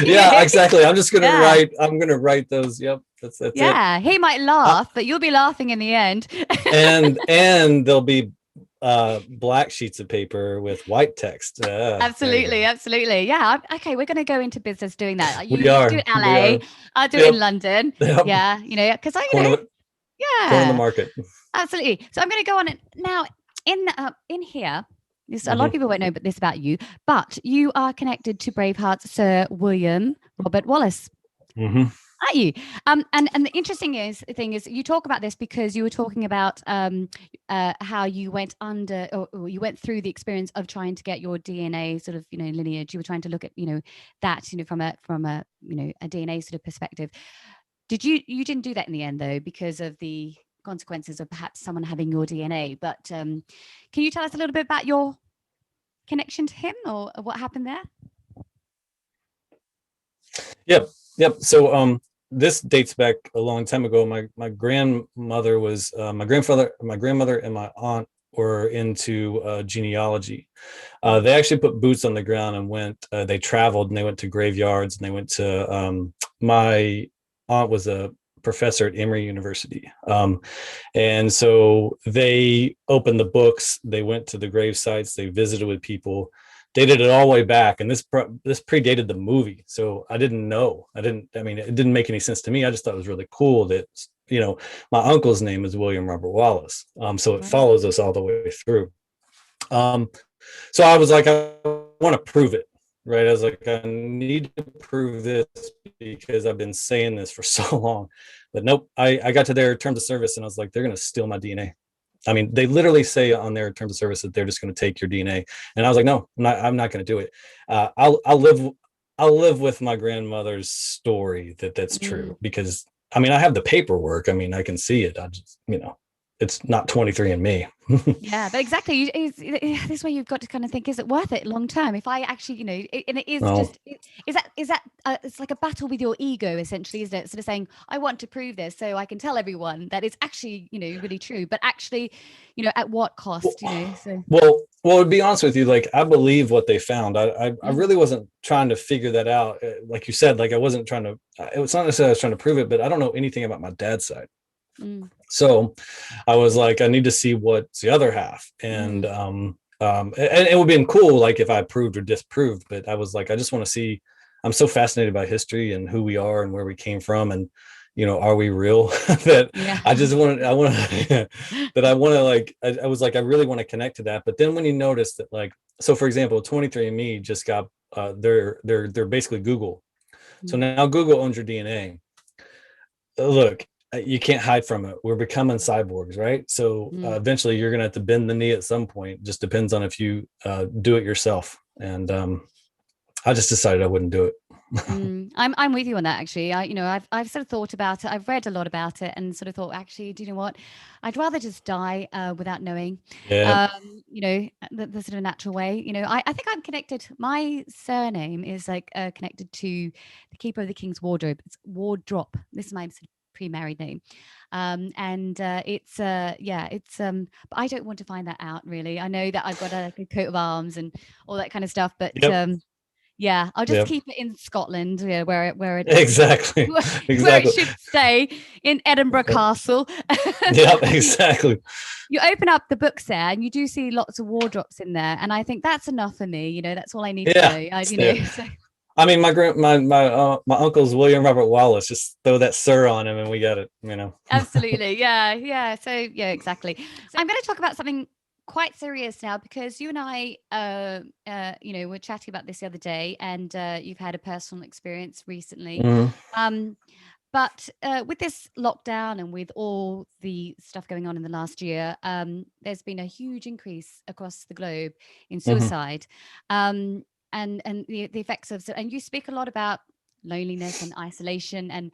Yeah, exactly. I'm just gonna write. I'm gonna write those. Yep, that's it. Yeah, he might laugh, but you'll be laughing in the end. and there'll be black sheets of paper with white text. Absolutely. Yeah. Okay, we're going to go into business doing that. You do it in LA. I'll do it in London. Yep. Yeah, because corner of the market. Absolutely. So I'm going to go on it now. In here, a lot of people won't know this about you, but you are connected to Braveheart's Sir William Robert Wallace. Mm-hmm. Are you? And the interesting thing is you talk about this because you were talking about how you went under, or you went through the experience of trying to get your DNA sort of, lineage. You were trying to look at, that, from a a DNA sort of perspective. You didn't do that in the end though, because of the consequences of perhaps someone having your DNA. But can you tell us a little bit about your connection to him, or what happened there? Yep. So this dates back a long time ago. My grandmother was my grandmother and my aunt were into genealogy. They actually put boots on the ground and went. They traveled and they went to graveyards and they went to. My aunt was a professor at Emory University, and so they opened the books. They went to the grave sites. They visited with people, dated it all the way back, and this predated the movie, so I didn't know. I mean, it didn't make any sense to me. I just thought it was really cool that my uncle's name is William Robert Wallace, so it follows us all the way through. So I was like, I want to prove it, right? I was like, I need to prove this because I've been saying this for so long. But nope, I got to their terms of service and I was like, they're going to steal my DNA. I mean, they literally say on their terms of service that they're just going to take your DNA. And I was like, no, I'm not going to do it. I'll live with my grandmother's story that's true, because I mean, I have the paperwork. I mean, I can see it. I just, it's not 23andMe. Yeah, but exactly. This way you've got to kind of think, is it worth it long term? If I actually, and it is just, is that it's like a battle with your ego, essentially, isn't it? Sort of saying, I want to prove this so I can tell everyone that it's actually, really true, but actually, at what cost, so. Well, to be honest with you, like, I believe what they found. I really wasn't trying to figure that out. Like you said, like, I wasn't trying to, it was not necessarily I was trying to prove it, but I don't know anything about my dad's side. So I was like, I need to see what's the other half. And and it would have been cool, like, if I proved or disproved, but I was like, I just want to see. I'm so fascinated by history and who we are and where we came from, and are we real? That I just want to like, I was like, I really want to connect to that. But then when you notice that, like, so for example, 23andMe just got they're basically Google. So now Google owns your DNA. Look, you can't hide from it. We're becoming cyborgs, right? So eventually you're going to have to bend the knee at some point. Just depends on if you do it yourself. And I just decided I wouldn't do it. I'm with you on that, actually. I've sort of thought about it. I've read a lot about it and sort of thought, actually, do you know what? I'd rather just die without knowing. Yeah. The sort of natural way. I think I'm connected. My surname is like connected to the keeper of the king's wardrobe. It's Wardrop. This is my sort of pre-married name. It's but I don't want to find that out, really. I know that I've got a coat of arms and all that kind of stuff, but yeah, I'll just keep it in Scotland, where it exactly where it should stay, in Edinburgh Castle. Yep, exactly. You open up the books there, and you do see lots of wardrops in there, and I think that's enough for me. That's all I need to know. So. I mean, my uncle's William Robert Wallace. Just throw that "sir" on him, and we got it. Absolutely, yeah. So yeah, exactly. So I'm going to talk about something quite serious now, because you and I were chatting about this the other day, and you've had a personal experience recently. But with this lockdown and with all the stuff going on in the last year, there's been a huge increase across the globe in suicide, and the effects of, and you speak a lot about loneliness and isolation and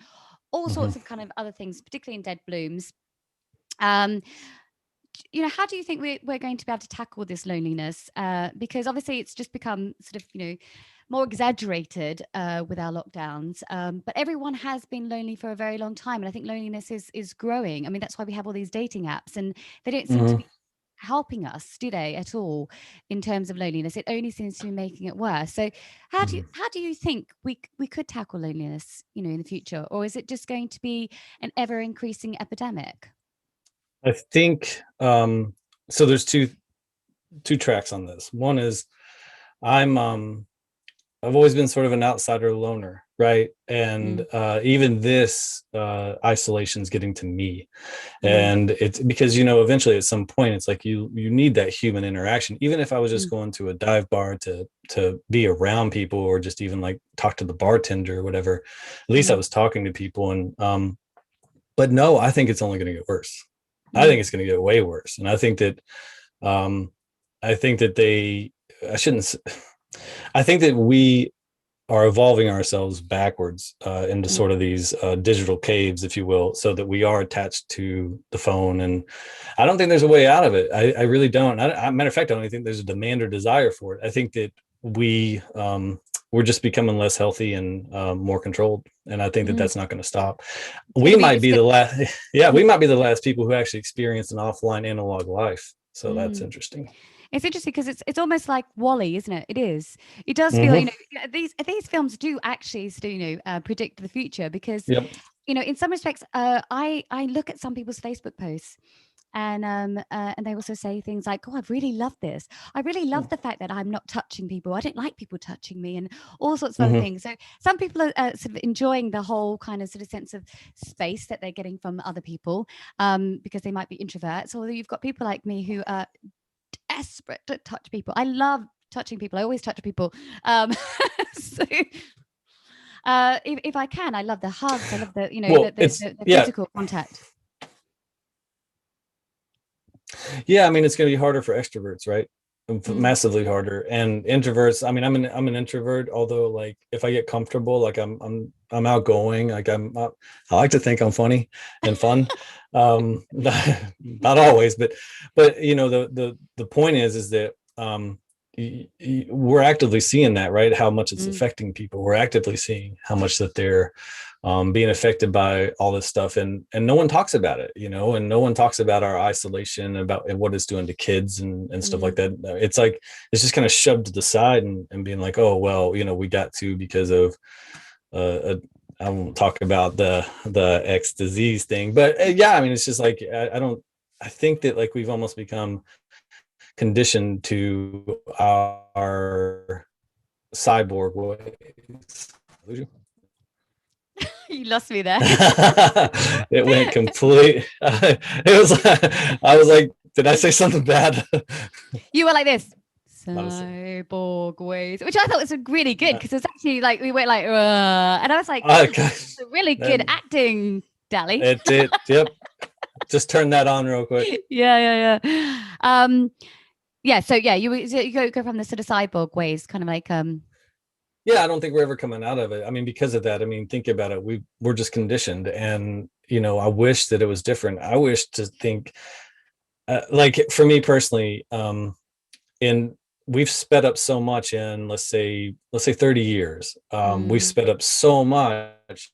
all sorts of kind of other things, particularly in Dead Blooms. How do you think we're going to be able to tackle this loneliness? Because obviously it's just become sort of, more exaggerated with our lockdowns. But everyone has been lonely for a very long time. And I think loneliness is growing. I mean, that's why we have all these dating apps, and they don't seem to be helping us, do they, at all, in terms of loneliness? It only seems to be making it worse. So how do you think we could tackle loneliness, in the future? Or is it just going to be an ever increasing epidemic? I think so there's two tracks on this. One is I've always been sort of an outsider loner. right? And even this isolation is getting to me. Mm. And it's because, you know, eventually at some point it's like you need that human interaction. Even if I was just going to a dive bar to be around people, or just even like talk to the bartender or whatever, at least I was talking to people. And but no, I think it's only going to get worse. I think it's going to get way worse. And I think that I think that I shouldn't I think that we are evolving ourselves backwards into sort of these digital caves, if you will, so that we are attached to the phone. And I don't think there's a way out of it. I really don't. Matter of fact, I don't even think there's a demand or desire for it. I think that we're just becoming less healthy and more controlled. And I think that that's not going to stop. We might be the last. Yeah, we might be the last people who actually experience an offline analog life. So that's interesting. It's interesting because it's almost like Wall-E, isn't it? It is. It does feel, you know, these films do actually, you know, predict the future, because, you know, in some respects, I look at some people's Facebook posts, and they also say things like, "Oh, I really love this. I really love the fact that I'm not touching people. I don't like people touching me," and all sorts of other things. So some people are sort of enjoying the whole kind of sort of sense of space that they're getting from other people, because they might be introverts. Or you've got people like me who are desperate to touch people. I love touching people. I always touch people. So if I can, I love the hugs. I love the, you know, the physical contact. Yeah, I mean, it's going to be harder for extroverts, right? Massively harder. And introverts, I mean, I'm an introvert, although like if I get comfortable, like I'm outgoing, like I like to think I'm funny and fun. Not always, but you know, the point is that we're actively seeing that, right? How much it's affecting people. We're actively seeing how much that they're being affected by all this stuff, and no one talks about it, you know, and no one talks about our isolation, about what it's doing to kids and stuff like that. It's like it's just kind of shoved to the side and being like, oh well, you know, we got to because of I won't talk about the X disease thing, but yeah, I mean, it's just like I think that like we've almost become conditioned to our cyborg ways. You lost me there. It went complete. It was. I was like, did I say something bad? You were like this. Cyborg ways, which I thought was really good, because it's actually like we went like, and I was like, it's a really good acting, Dally. It did. Yep. Just turn that on real quick. Yeah. So yeah, you go from the sort of cyborg ways, kind of like Yeah, I don't think we're ever coming out of it. I mean, because of that, I mean, think about it. We're just conditioned, and you know, I wish that it was different. I wish to think, like for me personally, we've sped up so much in let's say 30 years. We've sped up so much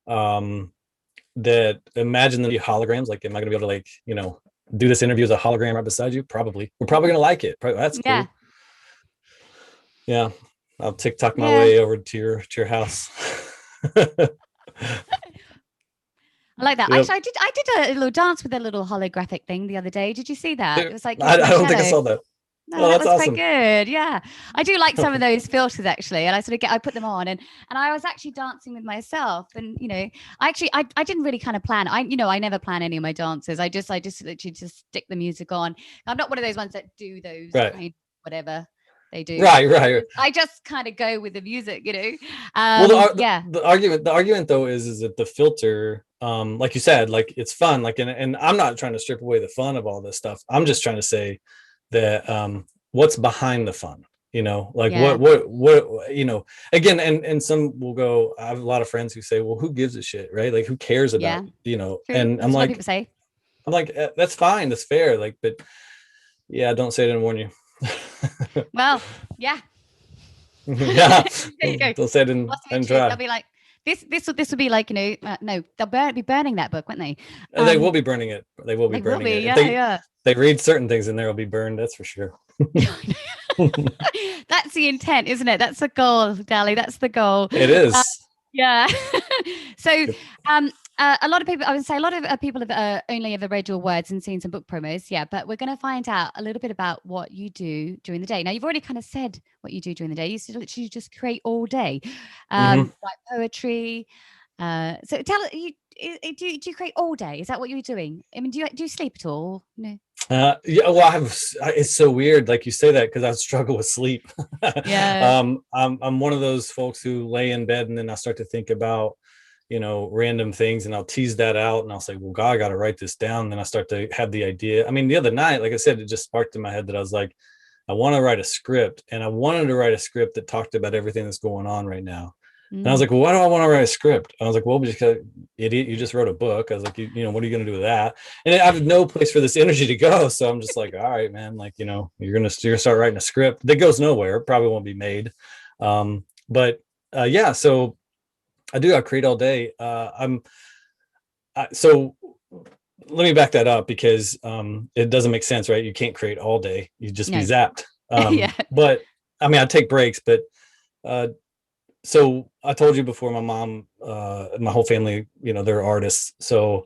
that imagine the holograms. Like, am I going to be able to, like, you know, do this interview as a hologram right beside you? Probably. We're probably going to like it. That's cool. Yeah. I'll TikTok my way over to your house. I like that. Actually, I did a little dance with a little holographic thing the other day. Did you see that? It was like, I don't think I saw that. No, that was awesome. Quite good. Yeah, I do like some of those filters actually, and I put them on, and I was actually dancing with myself, and you know, I didn't really kind of plan. I never plan any of my dances. I just literally just stick the music on. I'm not one of those ones that do those kind of whatever they do. Right. I just kind of go with the music, you know. Well, the argument though is that the filter, like you said, like it's fun, like, and I'm not trying to strip away the fun of all this stuff. I'm just trying to say that what's behind the fun, you know, like what you know, again, and some will go, I have a lot of friends who say, well, who gives a shit, right? Like, who cares about, you know. True. And I'm like, people say, I'm like, that's fine, that's fair, like, but yeah, don't say I didn't warn you. Well, yeah. Yeah. Don't say I didn't try. They'll be like, this will be like, you know, no, they'll be burning that book, won't they? They will be burning it. They will be burning it. Yeah. They read certain things and there will be burned. That's for sure. That's the intent, isn't it? That's the goal, Dally. That's the goal. It is. Yeah. So, A lot of people, I would say a lot of people have only ever read your words and seen some book promos. Yeah. But we're going to find out a little bit about what you do during the day. Now, you've already kind of said what you do during the day. You literally just create all day, Mhm. like poetry. So tell you, do you create all day? Is that what you're doing? I mean, do you sleep at all? No. Yeah, well, it's so weird, like you say that, because I struggle with sleep. Yeah. I'm one of those folks who lay in bed and then I start to think about, random things, and I'll tease that out and I'll say, well, God, I got to write this down. And then I start to have the idea. I mean, the other night, like I said, it just sparked in my head that I was like, I want to write a script, and I wanted to write a script that talked about everything that's going on right now. And I was Mm. like, well, why do I want to write a script? I was like, well, because idiot, you just wrote a book. I was like, what are you going to do with that? And I have no place for this energy to go. So I'm just like, all right, man, like, you're going to start writing a script that goes nowhere. Probably won't be made. But yeah, so I create all day. So let me back that up, because it doesn't make sense, right? You can't create all day. You just be No. zapped. Yeah. But I mean, I take breaks, but so I told you before, my mom, my whole family, they're artists. So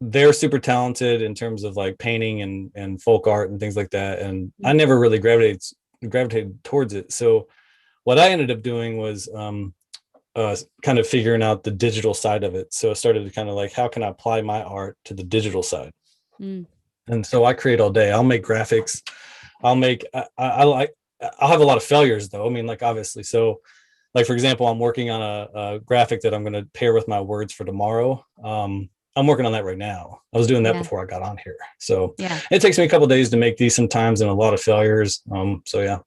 they're super talented in terms of like painting and folk art and things like that. And I never really gravitated towards it. So what I ended up doing was kind of figuring out the digital side of it. So I started to kind of like, how can I apply my art to the digital side? Mm. And so I create all day. I'll make graphics. I'll have a lot of failures though. I mean, like, obviously. So like, for example, I'm working on a graphic that I'm going to pair with my words for tomorrow. I'm working on that right now. I was doing that Yeah. before I got on here. So Yeah. it takes me a couple of days to make these sometimes, and a lot of failures. So yeah.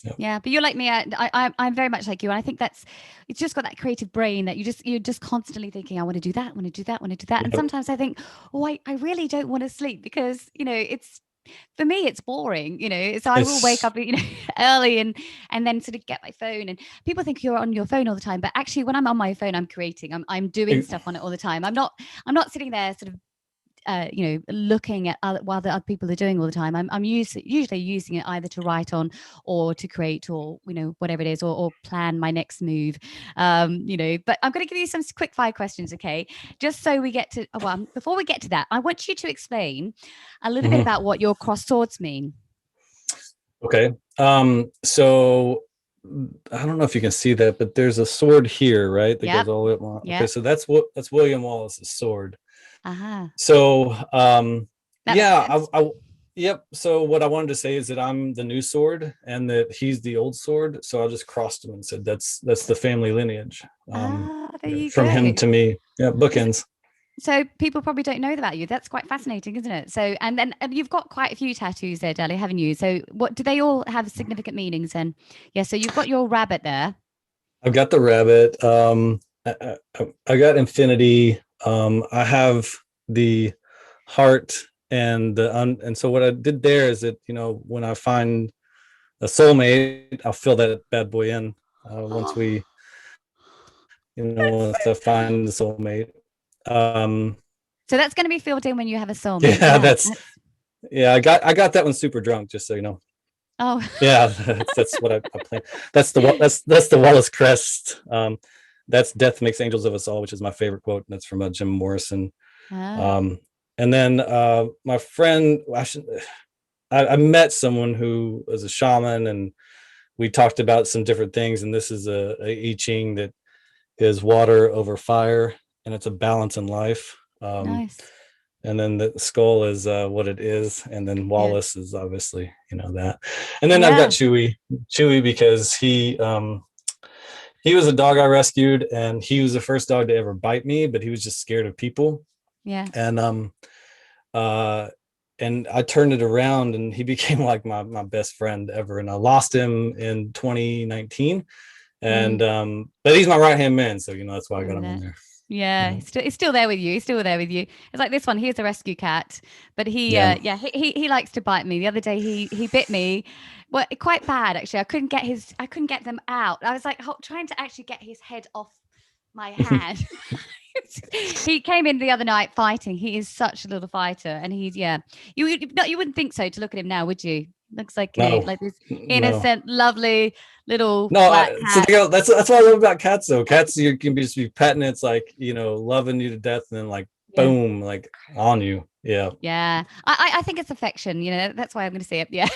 Yep. Yeah, but you're like me. I'm very much like you, and I think it's just got that creative brain that you're just constantly thinking, I want to do that, want to do that, want to do that. And Yep. sometimes I think, oh, I really don't want to sleep, because it's, for me, it's boring. So I will wake It's up early and then sort of get my phone. And people think you're on your phone all the time, but actually, when I'm on my phone, I'm creating. I'm doing stuff on it all the time. I'm not sitting there sort of looking at what other people are doing all the time. I'm usually using it either to write on, or to create, or whatever it is, or plan my next move. But I'm going to give you some quick fire questions, okay? Just so we get to, well, before we get to that, I want you to explain a little bit about what your cross swords mean. Okay. So I don't know if you can see that, but there's a sword here, right? That Yep. goes all the way up. Okay, Yep. so that's William Wallace's sword. Uh-huh. So That makes yeah, sense. yep. So what I wanted to say is that I'm the new sword and that he's the old sword. So I just crossed him and said that's the family lineage. There you From him go. to me. Yeah, bookends. So people probably don't know about you. That's quite fascinating, isn't it? So, and then you've got quite a few tattoos there, Deli, haven't you? So what do they all have significant meanings then? Yeah, so you've got your rabbit there. I've got the rabbit. I got infinity. I have the heart and so what I did there is that when I find a soulmate, I'll fill that bad boy in once Oh, we that's once I so, find the soulmate. Um, so that's going to be filled in when you have a soulmate. yeah, Yeah. I got that one super drunk, just so you know. Oh. Yeah, that's what I planned. That's the Wallace crest. That's "Death makes angels of us all," which is my favorite quote. That's from Jim Morrison. Ah, Um, and then my friend, I met someone who was a shaman, and we talked about some different things. And this is a I Ching that is water over fire, and it's a balance in life. nice. And then the skull is what it is, and then Yeah. Wallace is obviously that. And then I've got Yeah. Chewy because he was a dog I rescued, and he was the first dog to ever bite me, but he was just scared of people. Yeah. And uh and I turned it around, and he became like my best friend ever. And I lost him in 2019, and Mm. but he's my right hand man, so that's why I got Remember him in that. there. Yeah, it's still there with you. He's still there with you. It's like this one. He's a rescue cat, but Yeah. yeah, he likes to bite me. The other day he bit me, well, quite bad actually. I couldn't get them out. I was like trying to actually get his head off my hand. He came in the other night fighting. He is such a little fighter, and he's, yeah. You wouldn't think so to look at him now, would you? Looks like No, like this no. innocent, lovely little No, black so cat. that's what I love about cats though. Cats, you can just be petting it, it's like, loving you to death, and then like Yeah. boom, like on you. Yeah. Yeah. I think it's affection, that's why I'm going to say it. Yeah.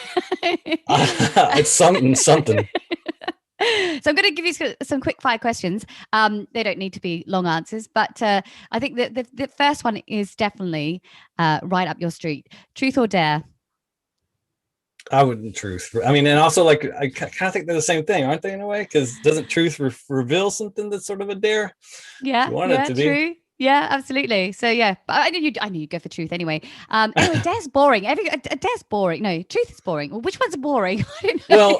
It's something. So I'm going to give you some quick fire questions. They don't need to be long answers, but I think that the first one is definitely right up your street. Truth or dare? I wouldn't truth. I mean, and also like I kind of think they're the same thing, aren't they, in a way? Because doesn't truth reveal something that's sort of a dare? If Yeah, you want it yeah, to be. true. Yeah, absolutely. So yeah, but I knew you'd go for truth anyway. Anyway, dare's boring. Dare's boring. No, truth is boring. Well, which one's boring? I don't know. Well,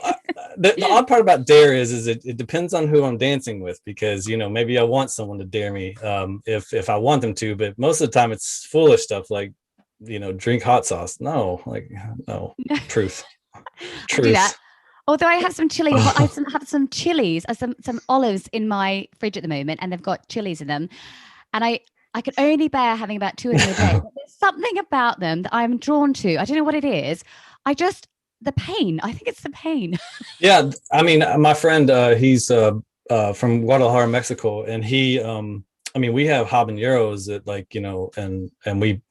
the odd part about dare is it depends on who I'm dancing with, because maybe I want someone to dare me, if I want them to, but most of the time it's foolish stuff like drink hot sauce. No, like no. Truth. I'll do that. Truth. Although I have some chili, have some chilies, some olives in my fridge at the moment, and they've got chilies in them, and I could only bear having about 2 of them a day. But there's something about them that I'm drawn to. I don't know what it is. The pain. I think it's the pain. Yeah, I mean, my friend, he's from Guadalajara, Mexico, and he, I mean, we have habaneros that, like, and we,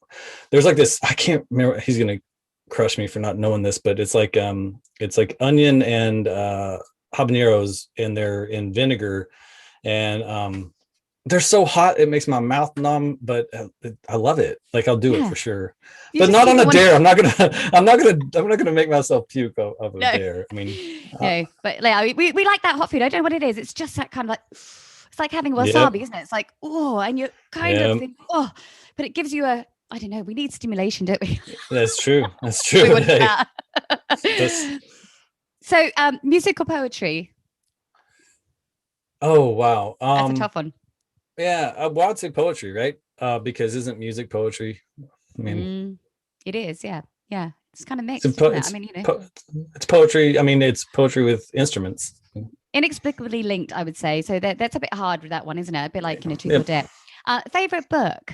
there's like this, I can't remember, he's gonna crush me for not knowing this, but it's like onion and habaneros, and they're in vinegar, and they're so hot it makes my mouth numb, but I love it. Like, I'll do it for sure, but not on a dare. I'm not gonna make myself puke of a dare. I mean, no, but like, we like that hot food. I don't know what it is. It's just that kind of like, it's like having wasabi, isn't it? It's like, oh, and you kind of think, oh, but it gives you a, I don't know, we need stimulation, don't we? That's true. Hey. So music or poetry? Oh wow, that's a tough one. Yeah, well, I'd say poetry, right? Because isn't music poetry? I mean, it is. Yeah. It's kind of mixed. I mean, it's poetry. I mean, it's poetry with instruments. Inexplicably linked, I would say. So that's a bit hard with that one, isn't it? A bit like truth or dare. Favorite book?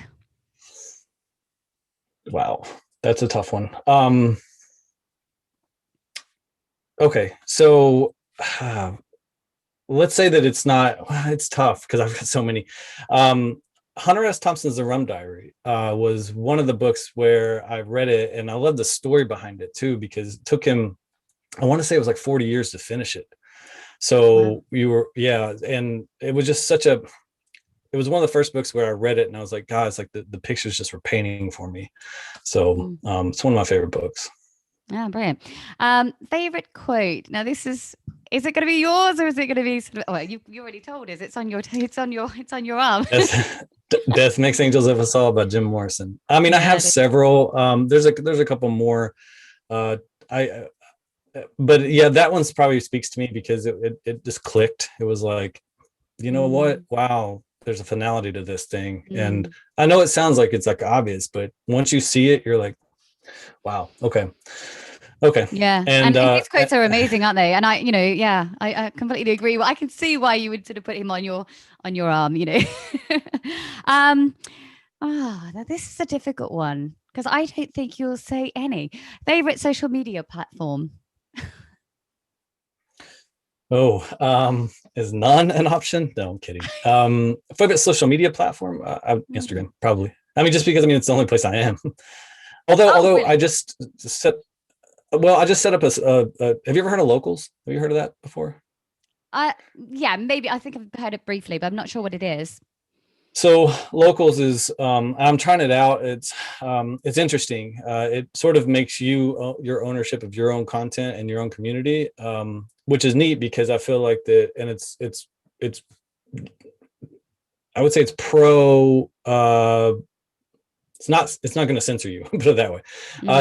Wow, that's a tough one. Okay, so. Let's say that it's not, it's tough because I've got so many. Hunter S. Thompson's The Rum Diary was one of the books where I read it, and I love the story behind it too, because it took him, I want to say it was like 40 years to finish it. So and it was just it was one of the first books where I read it and I was like, God, it's like the pictures just were painting for me. So it's one of my favorite books. Oh, brilliant. Favorite quote. Now this is it going to be yours, or is it going to be sort of, oh, you already told us it's on your arm. Death Makes Angels of Us All by Jim Morrison. I mean, I have several. There's a couple more. But yeah, that one's probably speaks to me because it just clicked. It was like, you know what? Wow, there's a finality to this thing. And I know it sounds like it's like obvious, but once you see it, you're like, wow, okay. Yeah, and his quotes are amazing, aren't they? And I completely agree. Well, I can see why you would sort of put him on your arm. Now this is a difficult one because I don't think you'll say any. Favorite social media platform? Is none an option? No, I'm kidding. Favorite social media platform? Instagram, probably. I mean, just because it's the only place I am. Although really? I just set up have you ever heard of Locals? Have you heard of that before? Yeah, maybe. I think I've heard it briefly, but I'm not sure what it is. So Locals is I'm trying it out. It's interesting. It sort of makes you your ownership of your own content and your own community, which is neat because I feel like and it's I would say it's pro it's not going to censor you, put it that way.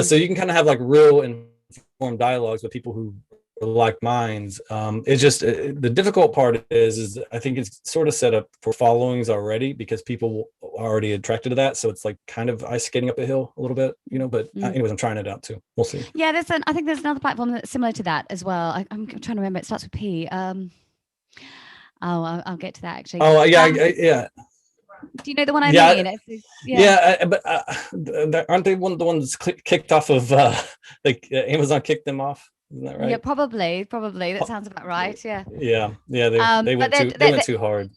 So you can kind of have like real informed dialogues with people who are like minds. It's just the difficult part is I think it's sort of set up for followings already because people are already attracted to that. So it's like kind of ice skating up a hill a little bit, but anyways, I'm trying it out too. We'll see. Yeah, I think there's another platform that's similar to that as well. I'm trying to remember. It starts with P. I'll get to that actually. Oh yeah, yeah. Do you know the one I Yeah, mean? but aren't they the ones kicked off of Amazon kicked them off? Isn't that right? Yeah, probably. That sounds about right. Yeah. Yeah. They But went too hard.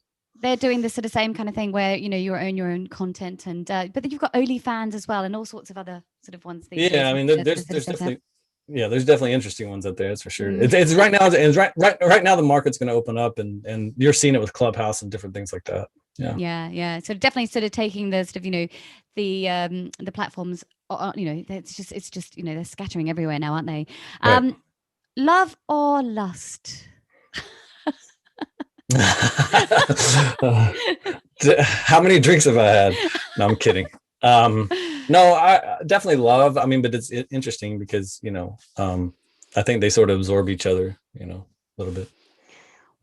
they're doing the sort of same kind of thing where you own your own content, and but then you've got OnlyFans as well, and all sorts of other sort of ones these days. Yeah, I mean, there's definitely there's definitely interesting ones out there. That's for sure. It's right now. It's right now the market's going to open up, and you're seeing it with Clubhouse and different things like that. Yeah. So definitely sort of taking the sort of the platforms. It's just they're scattering everywhere now, aren't they? Right. Love or lust? How many drinks have I had? No, I'm kidding. No, I definitely love. I mean, but it's interesting because I think they sort of absorb each other, a little bit.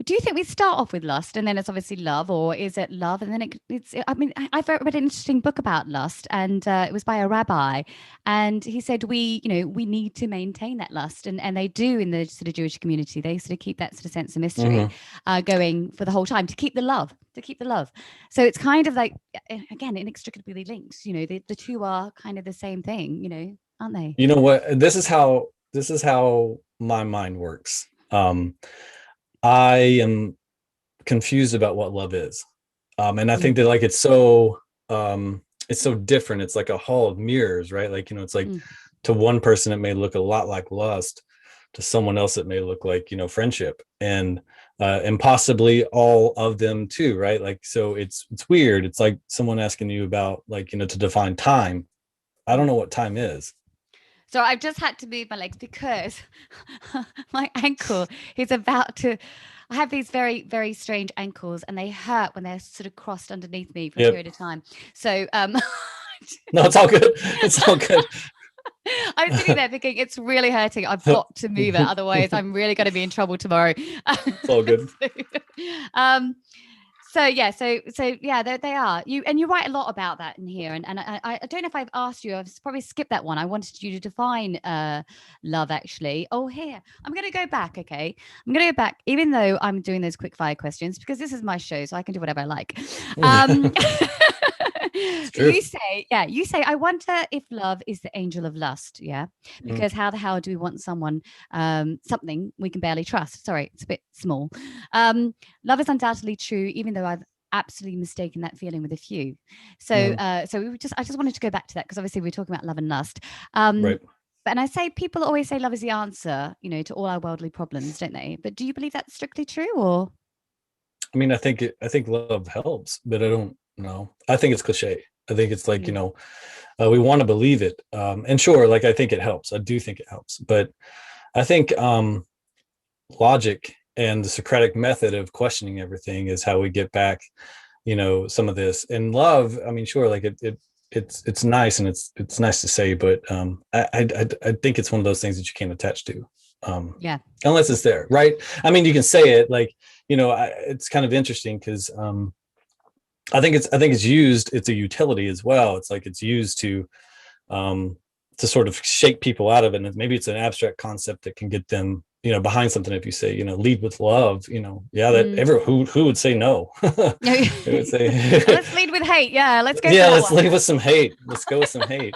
Do you think we start off with lust and then it's obviously love, or is it love and then it's? I mean, I've read an interesting book about lust, and it was by a rabbi, and he said we need to maintain that lust, and they do in the sort of Jewish community. They sort of keep that sort of sense of mystery going for the whole time to keep the love. So it's kind of like, again, inextricably linked. The two are kind of the same thing. Aren't they? You know what? This is how my mind works. I am confused about what love is. And I think that like it's so different. It's like a hall of mirrors, right? Like, it's like to one person it may look a lot like lust, to someone else it may look like, friendship, and possibly all of them too, right? Like, so it's weird. It's like someone asking you about, like, to define time. I don't know what time is. So I've just had to move my legs because my ankle is about to. I have these very, very strange ankles, and they hurt when they're sort of crossed underneath me for a period of time. So no, it's all good. It's all good. I was sitting there thinking, it's really hurting. I've got to move it, otherwise I'm really going to be in trouble tomorrow. It's all good. So yeah, they are. You write a lot about that in here, and I don't know if I've asked you. I've probably skipped that one. I wanted you to define love, actually. Oh, here, I'm going to go back. Okay, I'm going to go back, even though I'm doing those quick fire questions because this is my show, so I can do whatever I like. You say, I wonder if love is the angel of lust. Yeah, because how the hell do we want something we can barely trust? Sorry, it's a bit small. Love is undoubtedly true, even though I've absolutely mistaken that feeling with a few. So I just wanted to go back to that because obviously we're talking about love and lust. Right. And I say, people always say love is the answer, to all our worldly problems, don't they? But do you believe that's strictly true, or? I mean, I think love helps, but I don't know. I think it's cliche. I think it's like, we want to believe it. And sure, like, I think it helps. I do think it helps. But I think logic and the Socratic method of questioning everything is how we get back, some of this. And love, I mean, sure, like it's nice, and it's nice to say, but I think it's one of those things that you can't attach to. Unless it's there, right? I mean, you can say it, like, it's kind of interesting because I think it's used. It's a utility as well. It's like it's used to sort of shake people out of it. And maybe it's an abstract concept that can get them, behind something. If you say, lead with love, who would say no? They would say, let's lead with hate. Yeah, let's go. Yeah, let's lead with some hate. Let's go with some hate.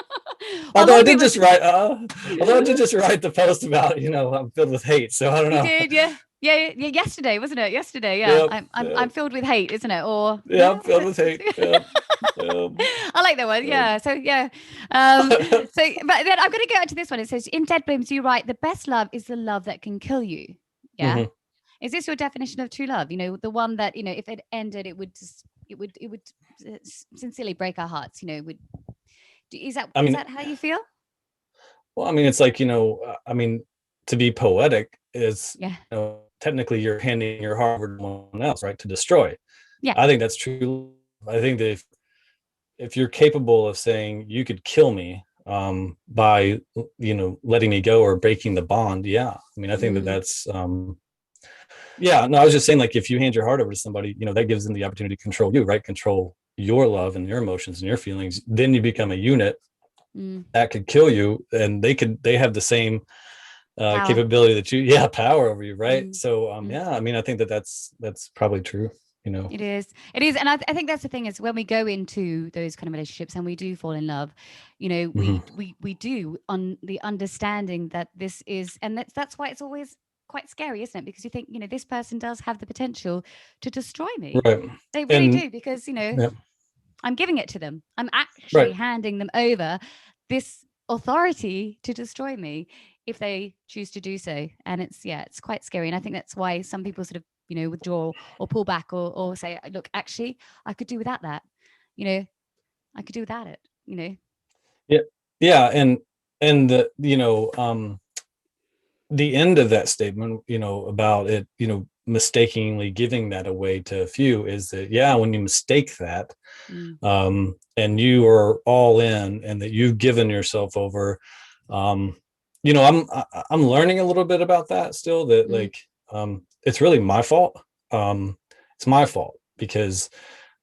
Although I did just write the post about, I'm filled with hate. So I don't know. You did, yeah. Yesterday, wasn't it? Yesterday, yeah. Yep, I'm filled with hate, isn't it? Or I'm filled with hate. Yep. I like that one. Yeah. So yeah. But then I'm going to go into this one. It says, in Dead Blooms, you write, the best love is the love that can kill you. Yeah. Mm-hmm. Is this your definition of true love? The one that, if it ended, it would sincerely break our hearts. Is that how you feel? Well, I mean, it's like, to be poetic is, technically you're handing your heart over to someone else, right? To destroy. Yeah. I think that's true. I think that if you're capable of saying you could kill me by, letting me go or breaking the bond. Yeah. I mean, I think that's, I was just saying, like, if you hand your heart over to somebody, that gives them the opportunity to control you, right? Control your love and your emotions and your feelings. Then you become a unit that could kill you, and they have the same capability that power over you, right? So I mean, I think that's probably true. It is. And I think that's the thing, is when we go into those kind of relationships and we do fall in love, we do on the understanding that this is, and that's why it's always quite scary, isn't it? Because you think, this person does have the potential to destroy me. Right. They really do, because, yeah. I'm giving it to them. I'm actually Right. handing them over this authority to destroy me if they choose to do so. And it's quite scary. And I think that's why some people sort of, withdraw or pull back or say, look, actually, I could do without that. I could do without it, Yeah. Yeah. And the, the end of that statement, about it, mistakenly giving that away to a few is that, when you mistake that, and you are all in, and that you've given yourself over, I'm learning a little bit about that still, that like, it's really my fault. It's my fault because,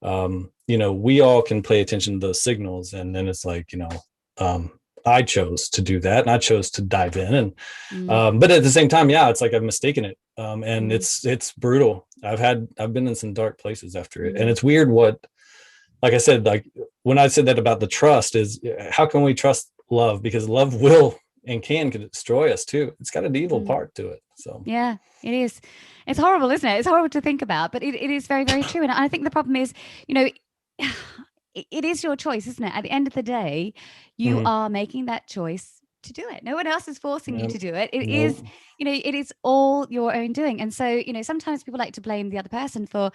we all can pay attention to those signals, and then it's like, I chose to do that, and I chose to dive in, and but at the same time, it's like I've mistaken it, and it's brutal. I've been in some dark places after it, and it's weird like I said, like when I said that about the trust, is how can we trust love? Because love will and can destroy us too. It's got an evil part to it. So yeah, it is. It's horrible, isn't it? It's horrible to think about, but it is very, very true. And I think the problem is, it is your choice, isn't it? At the end of the day, you are making that choice to do it. No one else is forcing you to do it. It is, it is all your own doing. And so, sometimes people like to blame the other person for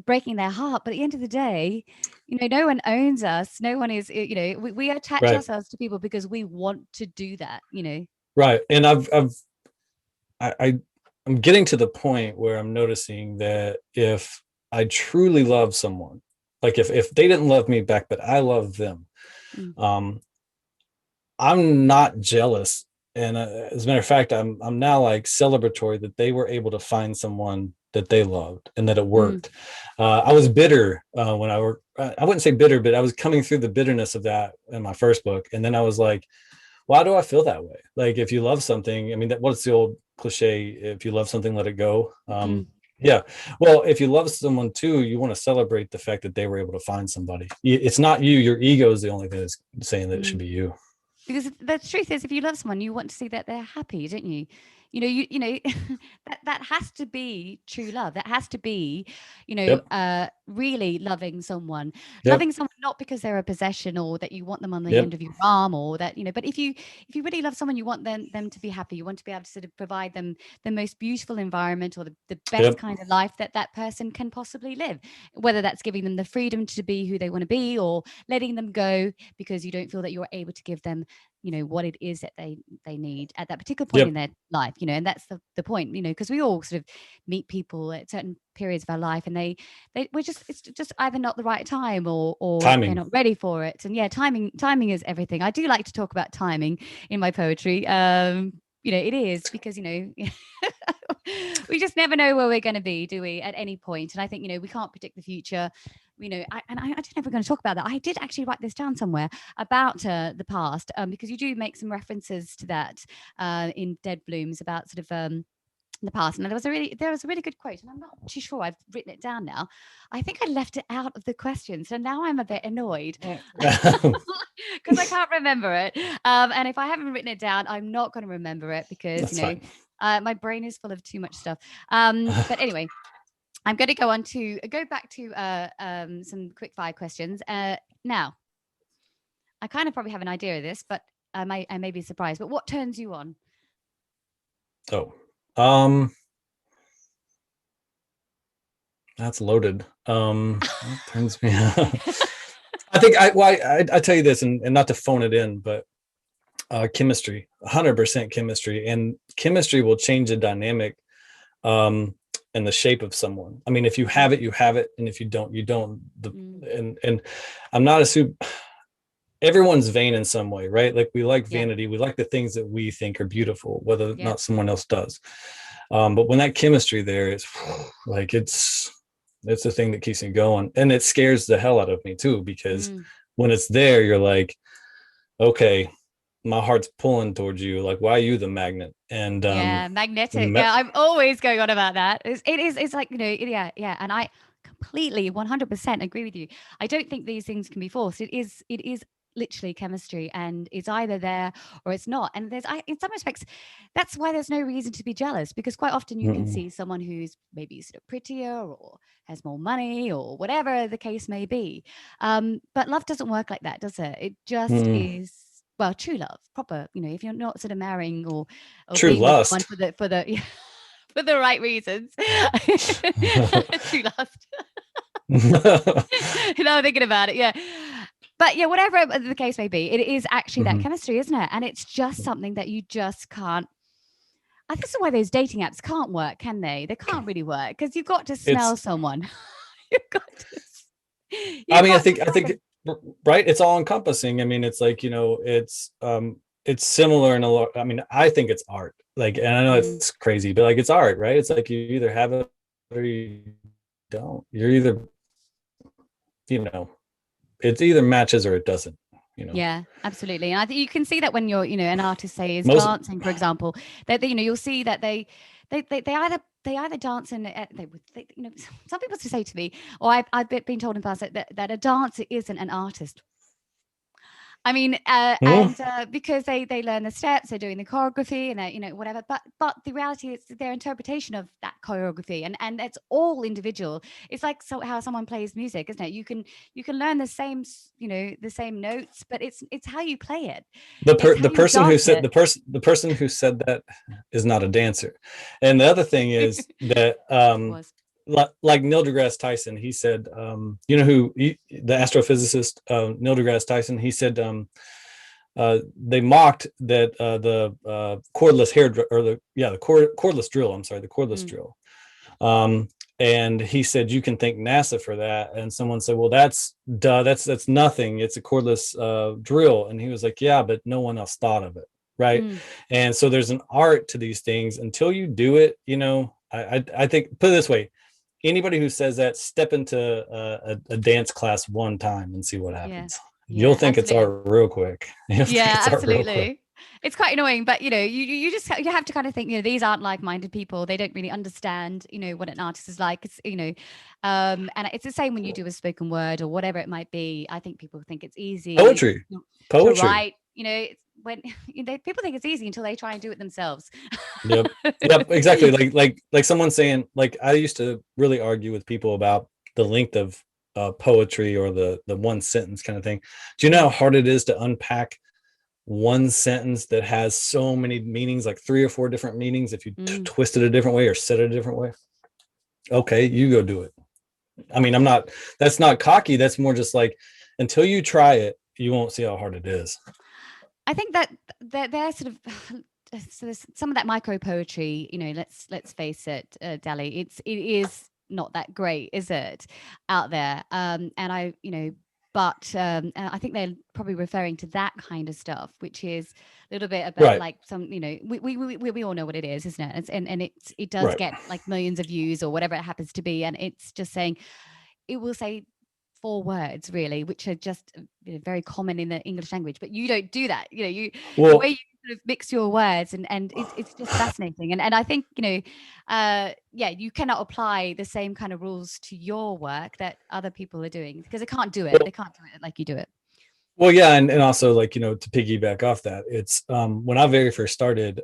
breaking their heart. But at the end of the day, no one owns us. No one is, we attach ourselves to people because we want to do that, Right. And I'm getting to the point where I'm noticing that if I truly love someone, like if they didn't love me back, but I love them, I'm not jealous. And as a matter of fact, I'm now like celebratory that they were able to find someone that they loved and that it worked. I was bitter when I wouldn't say bitter, but I was coming through the bitterness of that in my first book. And then I was like, why do I feel that way? Like if you love something, I mean, what's the old cliche? If you love something, let it go. Yeah. Well, if you love someone too, you want to celebrate the fact that they were able to find somebody. It's not you. Your ego is the only thing that's saying that it should be you. Because the truth is, if you love someone, you want to see that they're happy, don't you? That has to be true love. That has to be, really loving someone, loving someone not because they're a possession or that you want them on the end of your arm or that, but if you really love someone, you want them to be happy. You want to be able to sort of provide them the most beautiful environment or the best kind of life that person can possibly live, whether that's giving them the freedom to be who they want to be or letting them go because you don't feel that you're able to give them what it is that they need at that particular point in their life, and that's the point, because we all sort of meet people at certain periods of our life and it's just either not the right time or timing. They're not ready for it. And timing is everything. I do like to talk about timing in my poetry. It is because we just never know where we're going to be, do we, at any point? And I think we can't predict the future. I don't know if we're going to talk about that. I did actually write this down somewhere about the past, because you do make some references to that in Dead Blooms about sort of the past. And there was a really good quote, and I'm not too sure I've written it down now. I think I left it out of the question, so now I'm a bit annoyed because I can't remember it. And if I haven't written it down, I'm not going to remember it because my brain is full of too much stuff. But anyway. I'm going to go back to some quick fire questions. Now, I kind of probably have an idea of this, but I may be surprised. But what turns you on? That's loaded. What turns me on? I think I tell you this, and not to phone it in, but chemistry, 100% chemistry, and chemistry will change the dynamic. And the shape of someone. I mean, if you have it, you have it, and if you don't, you don't. And I'm not everyone's vain in some way, right? Like we like vanity, we like the things that we think are beautiful, whether or not someone else does. But when that chemistry there is like it's the thing that keeps me going, and it scares the hell out of me too, because when it's there, you're like, okay, my heart's pulling towards you. Like, why are you the magnet? And magnetic. I'm always going on about that. It's like, and I completely 100% agree with you. I don't think these things can be forced. It is literally chemistry, and it's either there or it's not. And in some respects, that's why there's no reason to be jealous, because quite often you can see someone who's maybe sort of prettier or has more money or whatever the case may be. But love doesn't work like that, does it? It just is. Well, true love, proper. If you're not sort of marrying or True being with lust. someone for the yeah, for the right reasons. True lust. I'm thinking about it. Yeah. But yeah, whatever the case may be, it is actually that chemistry, isn't it? And it's just something that you just can't. I think that's why those dating apps can't work, can they? They can't really work because you've got to smell someone. You've got to. I think right. It's all encompassing. I mean, it's like, it's similar in a lot. I mean, I think it's art. Like, and I know it's crazy, but like, it's art, right? It's like you either have it or you don't. You're either, it either matches or it doesn't. Yeah, absolutely. And I think you can see that when you're, an artist, say, is dancing, for example, that you'll see that they either dance and some people say to me, or I've been told in the past that a dancer isn't an artist. I mean, and because they learn the steps, they're doing the choreography and whatever. But the reality is their interpretation of that choreography, and it's all individual. It's like how someone plays music, isn't it? You can learn the same notes, but it's how you play it. The person who said that is not a dancer. And the other thing is that like Neil deGrasse Tyson, he said, the astrophysicist, Neil deGrasse Tyson, he said they mocked that the cordless cordless drill. I'm sorry, the cordless drill. And he said, you can thank NASA for that. And someone said, well, that's nothing. It's a cordless drill. And he was like, yeah, but no one else thought of it. Right. And so there's an art to these things until you do it. I think, put it this way, anybody who says that, step into a dance class one time and see what happens. You'll think it's art real quick. Absolutely. It's quite annoying, but you just have to kind of think, these aren't like-minded people. They don't really understand, what an artist is like. It's, and it's the same when you do a spoken word or whatever it might be. I think people think it's easy. Poetry. To write, when people think it's easy until they try and do it themselves. Yep, exactly. Like someone saying, like, I used to really argue with people about the length of poetry or the one sentence kind of thing. Do you know how hard it is to unpack one sentence that has so many meanings, like 3 or 4 different meanings, if you twist it a different way or said it a different way? Okay, you go do it. I mean, that's not cocky. That's more just like, until you try it, you won't see how hard it is. I think that they're sort of so there's some of that micro poetry, let's face it, Dali, it is not that great, is it, out there? And I I think they're probably referring to that kind of stuff, which is a little bit about like some, we all know what it is, isn't it? And it does get like millions of views or whatever it happens to be, and it's just saying, it will say 4 words really, which are just very common in the English language, but you don't do that. The way you sort of mix your words, and it's just fascinating. And I think you cannot apply the same kind of rules to your work that other people are doing, because they can't do it. They can't do it like you do it. Well, yeah, and also, like, to piggyback off that, it's when I very first started,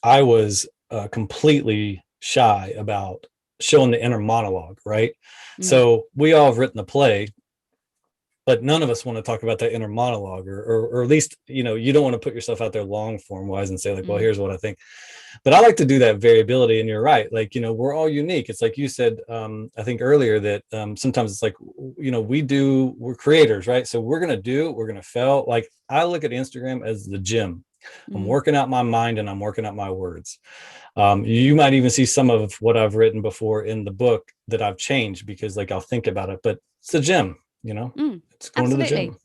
I was completely shy about showing the inner monologue, right? So we all have written a play, but none of us want to talk about that inner monologue, or at least, you don't want to put yourself out there long form wise and say like, well, here's what I think. But I like to do that variability, and you're right. Like, we're all unique. It's like you said, I think earlier, that sometimes it's like, we're creators, right? So we're going to fail. Like, I look at Instagram as the gym. I'm working out my mind and I'm working out my words. You might even see some of what I've written before in the book that I've changed, because like, I'll think about it, but it's a gym, it's going to the gym.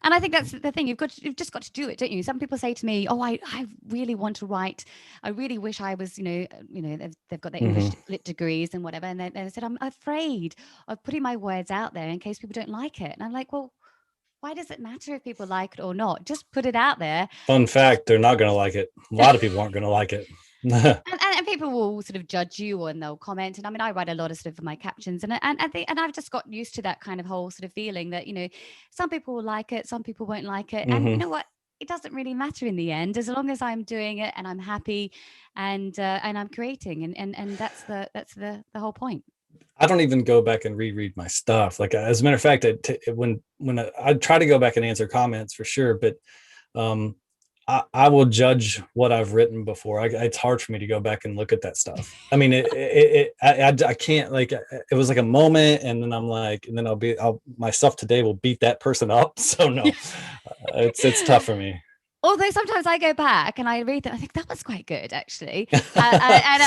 And I think that's the thing. You've just got to do it, don't you? Some people say to me, "Oh, I really want to write. I really wish I was, they've got their English lit degrees and whatever." And they said, "I'm afraid of putting my words out there in case people don't like it." And I'm like, "Well, why does it matter if people like it or not? Just put it out there." Fun fact: they're not going to like it. A lot of people aren't going to like it. and people will sort of judge you and they'll comment. And I mean, I write a lot of sort of my captions, and I've just got used to that kind of whole sort of feeling that, you know, some people will like it, some people won't like it. And you know what? It doesn't really matter in the end, as long as I'm doing it and I'm happy and I'm creating, and that's the whole point. I don't even go back and reread my stuff. Like, as a matter of fact, when I try to go back and answer comments for sure, but um, I will judge what I've written before. It's hard for me to go back and look at that stuff. I mean, I can't, like, it was like a moment, and then I'm like, and then my stuff today will beat that person up. So no, it's tough for me. Although sometimes I go back and I read them, I think that was quite good, actually. And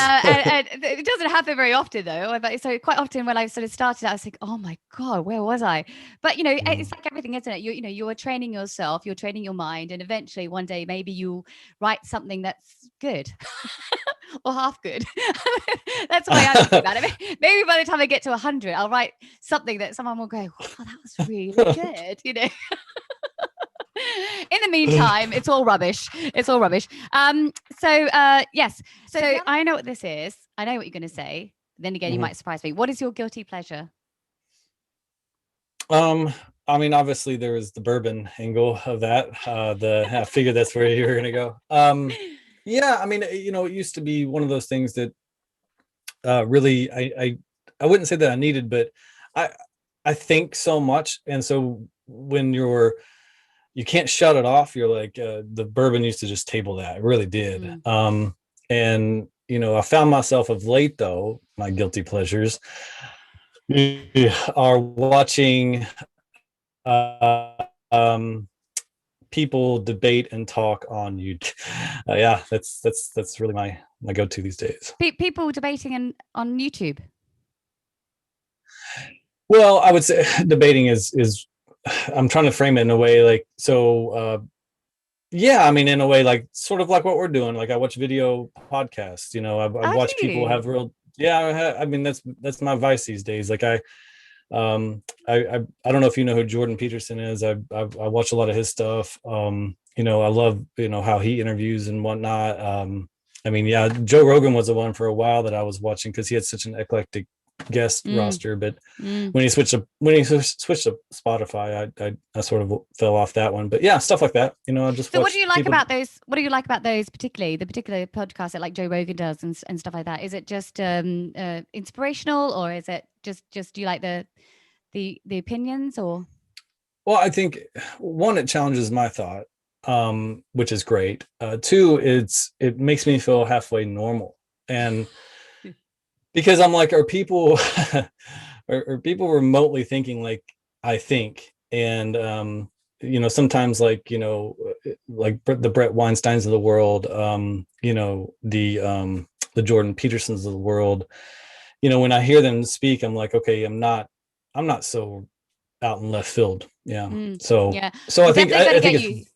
it doesn't happen very often, though. So quite often when I sort of started, I was like, oh my God, where was I? But, you know, it's like everything, isn't it? You're training yourself, you're training your mind. And eventually one day, maybe you'll write something that's good or half good. That's the way I think about it. Maybe by the time I get to 100, I'll write something that someone will go, wow, that was really good, you know? In the meantime, it's all rubbish. It's all rubbish. Yes. So I know what this is. I know what you're going to say. Then again, you might surprise me. What is your guilty pleasure? I mean, obviously there is the bourbon angle of that. I figured that's where you were going to go. Yeah, I mean, you know, it used to be one of those things that really I wouldn't say that I needed, but I think so much, and so when you can't shut it off. You're like, the bourbon used to just table that. It really did. And, you know, I found myself of late, though, my guilty pleasures are watching people debate and talk on YouTube. Yeah, that's really my go-to these days. People debating on YouTube. Well, I would say debating is I'm trying to frame it in a way like, so yeah, I mean, in a way, like sort of like what we're doing. Like, I watch video podcasts, you know, I watch people have real, yeah, I mean, that's my vice these days. Like, I don't know if you know who Jordan Peterson is. I watch a lot of his stuff. You know, I love, you know, how he interviews and whatnot. I mean, yeah, Joe Rogan was the one for a while that I was watching because he had such an eclectic guest roster, but when he switched to Spotify, I sort of fell off that one. But yeah, stuff like that, you know. I just so what do you like about those particularly the particular podcasts that like Joe Rogan does and stuff like that? Is it just inspirational, or is it just do you like the opinions? Or, well, I think one, it challenges my thought, which is great. Two, it makes me feel halfway normal, and because I'm like, are people are people remotely thinking like I think? And you know, sometimes, like, you know, like the Brett Weinsteins of the world, you know, the Jordan Petersons of the world, you know, when I hear them speak, I'm like, okay, I'm not so out in left field. Yeah. So well, I think it's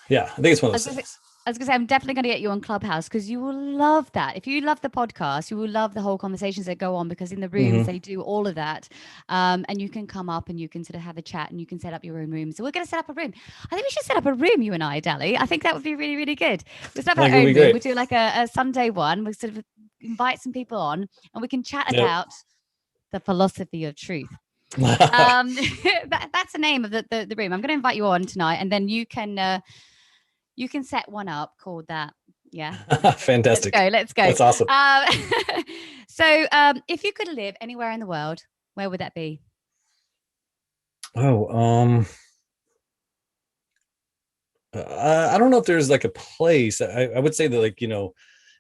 yeah, I think it's one of those things. I was going to say, I'm definitely going to get you on Clubhouse because you will love that. If you love the podcast, you will love the whole conversations that go on, because in the rooms they do all of that. And you can come up and you can sort of have a chat and you can set up your own room. So we're going to set up a room. I think we should set up a room, you and I, Dali. I think that would be really, really good. We'll set up our own room. We'll do like a Sunday one. We'll sort of invite some people on and we can chat about the philosophy of truth. That's the name of the room. I'm going to invite you on tonight, and then you can set one up called that. Yeah. Fantastic. Let's go. That's awesome. So if you could live anywhere in the world, where would that be? Oh, I don't know if there's like a place. I would say that, like, you know,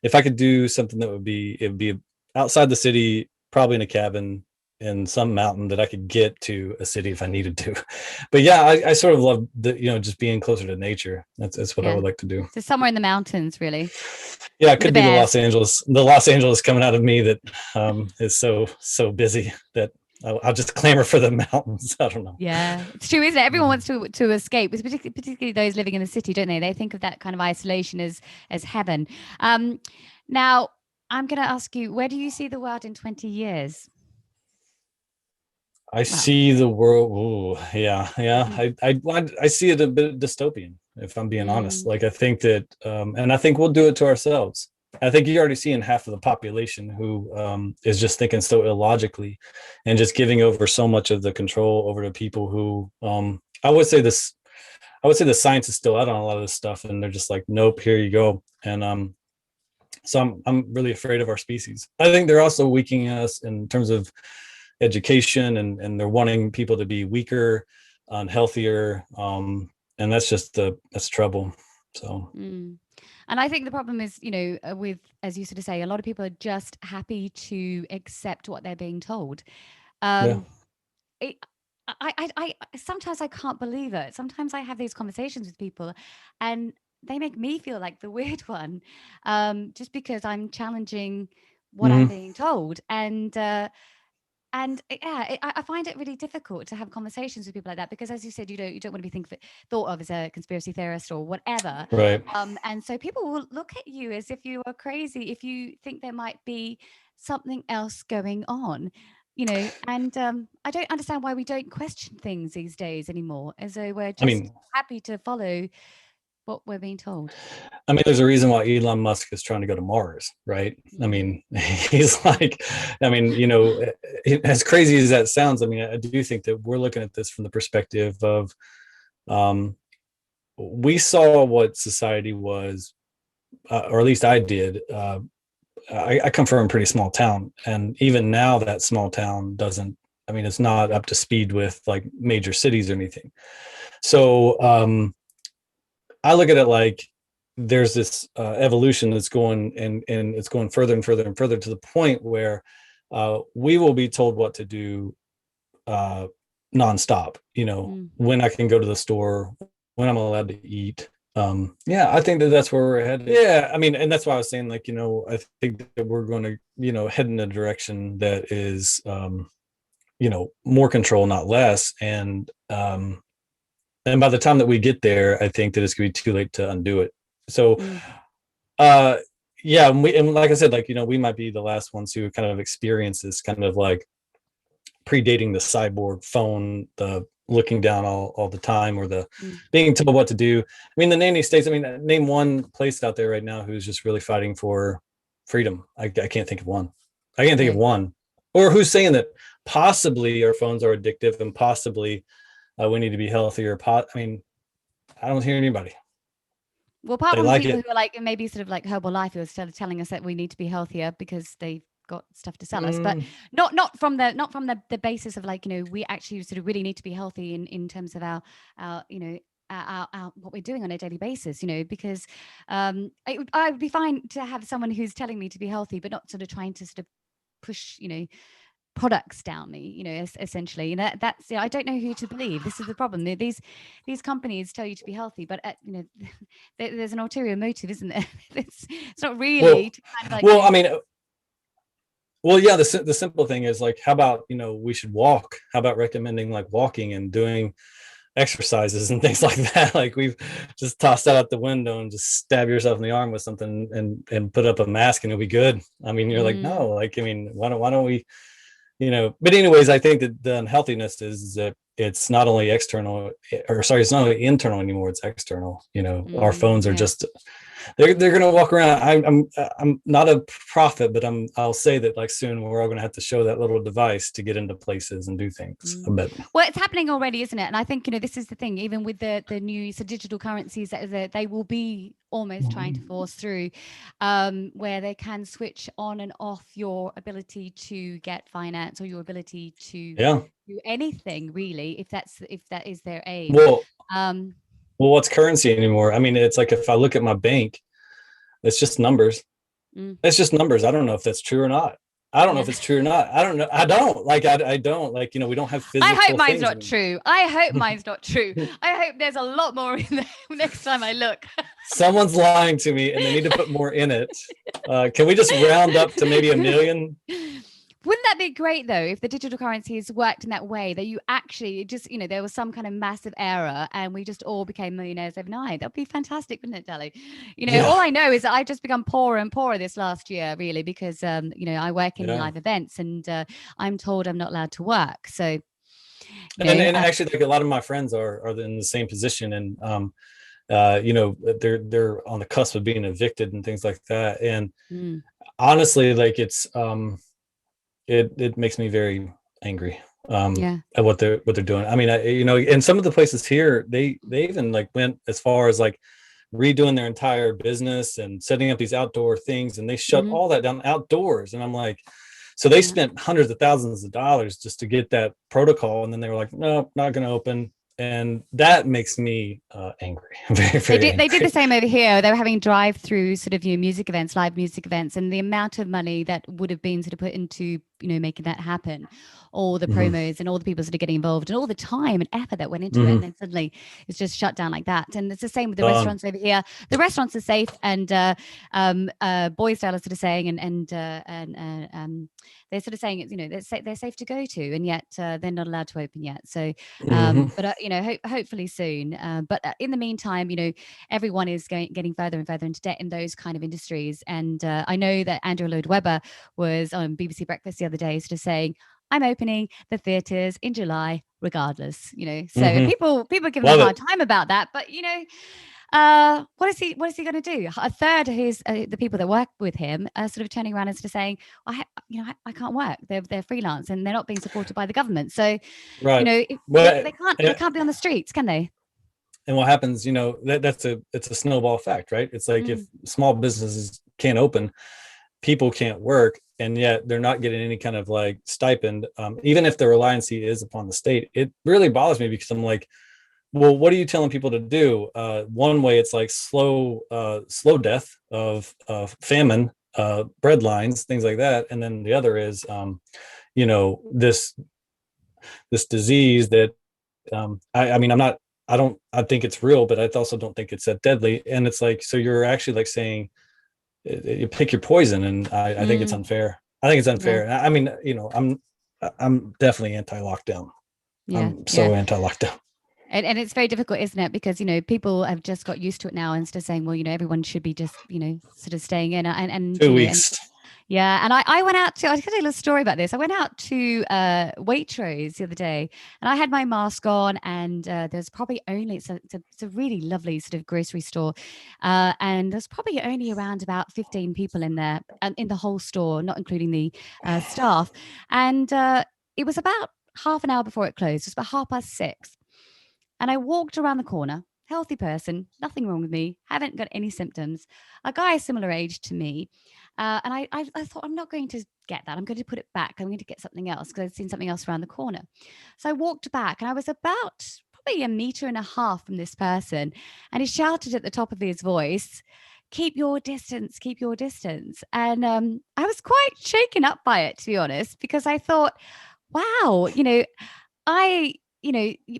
if I could do something, it would be outside the city, probably in a cabin in some mountain that I could get to a city if I needed to. But yeah, I sort of love just being closer to nature. That's what I would like to do. So somewhere in the mountains, really. Yeah, it could be the Los Angeles coming out of me that is so busy that I'll just clamor for the mountains. I don't know. Yeah, it's true, isn't it? Everyone wants to escape, particularly those living in the city, don't they? They think of that kind of isolation as heaven. Now, I'm going to ask you, where do you see the world in 20 years? I see the world. I see it a bit dystopian, if I'm being honest. Like, I think that, and I think we'll do it to ourselves. I think you're already seeing half of the population who is just thinking so illogically and just giving over so much of the control over to people who I would say the science is still out on a lot of this stuff, and they're just like, nope, here you go. And so I'm really afraid of our species. I think they're also weakening us in terms of education, and they're wanting people to be weaker, unhealthier, and that's trouble. So. And I think the problem is, with, as you sort of say, a lot of people are just happy to accept what they're being told. Yeah. I sometimes I can't believe it. Sometimes I have these conversations with people, and they make me feel like the weird one, just because I'm challenging what I'm being told. And yeah, I find it really difficult to have conversations with people like that, because, as you said, you don't want to be thought of as a conspiracy theorist or whatever. Right. And so people will look at you as if you are crazy if you think there might be something else going on, And I don't understand why we don't question things these days anymore, as though we're just happy to follow what we're being told. I mean, there's a reason why Elon Musk is trying to go to Mars, right? I mean, he's like, as crazy as that sounds, I mean, I do think that we're looking at this from the perspective of, we saw what society was, or at least I did. I come from a pretty small town, and even now that small town it's not up to speed with like major cities or anything. So I look at it like there's this evolution that's going, and it's going further and further and further, to the point where we will be told what to do nonstop, when I can go to the store, when I'm allowed to eat. I think that's where we're headed. Yeah, I mean, and that's why I was saying, like, I think that we're going to, head in a direction that is, more control, not less. And by the time that we get there, I think that it's going to be too late to undo it. So, and like I said, like, we might be the last ones who kind of experience this kind of like predating the cyborg phone, the looking down all the time, or the being told what to do. I mean, the nanny states, name one place out there right now who's just really fighting for freedom. I can't think of one. I can't think of one. Or who's saying that possibly our phones are addictive, and possibly we need to be healthier. I don't hear anybody. Well, apart from people who are like maybe sort of like Herbalife, who are telling us that we need to be healthier because they've got stuff to sell us, but not from the basis of like, we actually sort of really need to be healthy in terms of our what we're doing on a daily basis, because I would be fine to have someone who's telling me to be healthy, but not sort of trying to sort of push, products down me, essentially. And that's I don't know who to believe. This is the problem. These companies tell you to be healthy, but there's an ulterior motive, isn't there? It's not really to kind of like, the simple thing is like, how about we should walk? How about recommending like walking and doing exercises and things like that? Like, we've just tossed that out the window and just stab yourself in the arm with something and put up a mask and it'll be good. You're like, no, like, why don't we, but anyways, I think that the unhealthiness is that it's not only it's not only internal anymore, it's external. Our phones are just, they're going to walk around. I'm not a prophet, but I'll say that like soon we're all going to have to show that little device to get into places and do things. But well, it's happening already, isn't it? And I think this is the thing. Even with the new digital currencies, that they will be almost trying to force through, where they can switch on and off your ability to get finance, or your ability to do anything really, if that is their aim. Well, what's currency anymore? It's like, if I look at my bank, it's just numbers. It's just numbers. I don't know if that's true or not. I don't know if it's true or not. I don't know. I don't like, we don't have physical. I hope mine's not true. I hope mine's not true. I hope there's a lot more in there next time I look. Someone's lying to me and they need to put more in it. Can we just round up to maybe 1 million? Wouldn't that be great, though, if the digital currencies worked in that way, that you actually just, there was some kind of massive error and we just all became millionaires overnight? That'd be fantastic, wouldn't it, Dali? All I know is that I've just become poorer and poorer this last year, really, because, I work in live events, and I'm told I'm not allowed to work. So And actually, like a lot of my friends are in the same position, and they're on the cusp of being evicted and things like that. And honestly, like it makes me very angry at what they're doing. I mean, and some of the places here, they even like went as far as like redoing their entire business and setting up these outdoor things, and they shut all that down outdoors. And I'm like, so they spent hundreds of thousands of dollars just to get that protocol, and then they were like, no, not going to open. And that makes me angry. Very, very angry. They did the same over here. They were having drive-through sort of music events, live music events, and the amount of money that would have been sort of put into making that happen, all the promos and all the people sort of getting involved, and all the time and effort that went into it, and then suddenly it's just shut down like that. And it's the same with the restaurants over here. The restaurants are safe, and Boysdale is sort of saying, and they're sort of saying it's they're safe to go to, and yet they're not allowed to open yet. So, but hopefully soon. But in the meantime, everyone is getting further and further into debt in those kind of industries. And I know that Andrew Lloyd Webber was on BBC Breakfast the other day, sort of saying, "I'm opening the theatres in July, regardless." So people give him a hard time about that, but what is he going to do? A third of his the people that work with him are sort of turning around and sort of saying, I can't work. They're freelance and they're not being supported by the government. So they can't be on the streets, can they? And what happens, it's a snowball effect, right? It's like if small businesses can't open, people can't work, and yet they're not getting any kind of like stipend, even if the reliance is upon the state. It really bothers me, because I'm like, well, what are you telling people to do? One way, it's like slow death of famine, bread lines, things like that, and then the other is this disease that I think it's real, but I also don't think it's that deadly. And it's like, so you're actually like saying you pick your poison, and I think it's unfair. I think it's unfair. Yeah. I mean, I'm definitely anti-lockdown. Yeah. I'm so anti-lockdown. And it's very difficult, isn't it? Because, people have just got used to it now, instead of saying, well, everyone should be just, sort of staying in and 2 weeks. And I went out to, I can tell you a story about this. I went out to Waitrose the other day, and I had my mask on, and there's probably only, it's a really lovely sort of grocery store. And there's probably only around about 15 people in there, in the whole store, not including the staff. And it was about half an hour before it closed. It was about 6:30. And I walked around the corner, healthy person, nothing wrong with me, haven't got any symptoms, a guy a similar age to me. And I thought, I'm not going to get that. I'm going to put it back. I'm going to get something else, because I'd seen something else around the corner. So I walked back, and I was about probably 1.5 meters from this person. And he shouted at the top of his voice, "Keep your distance, keep your distance." And I was quite shaken up by it, to be honest, because I thought, wow,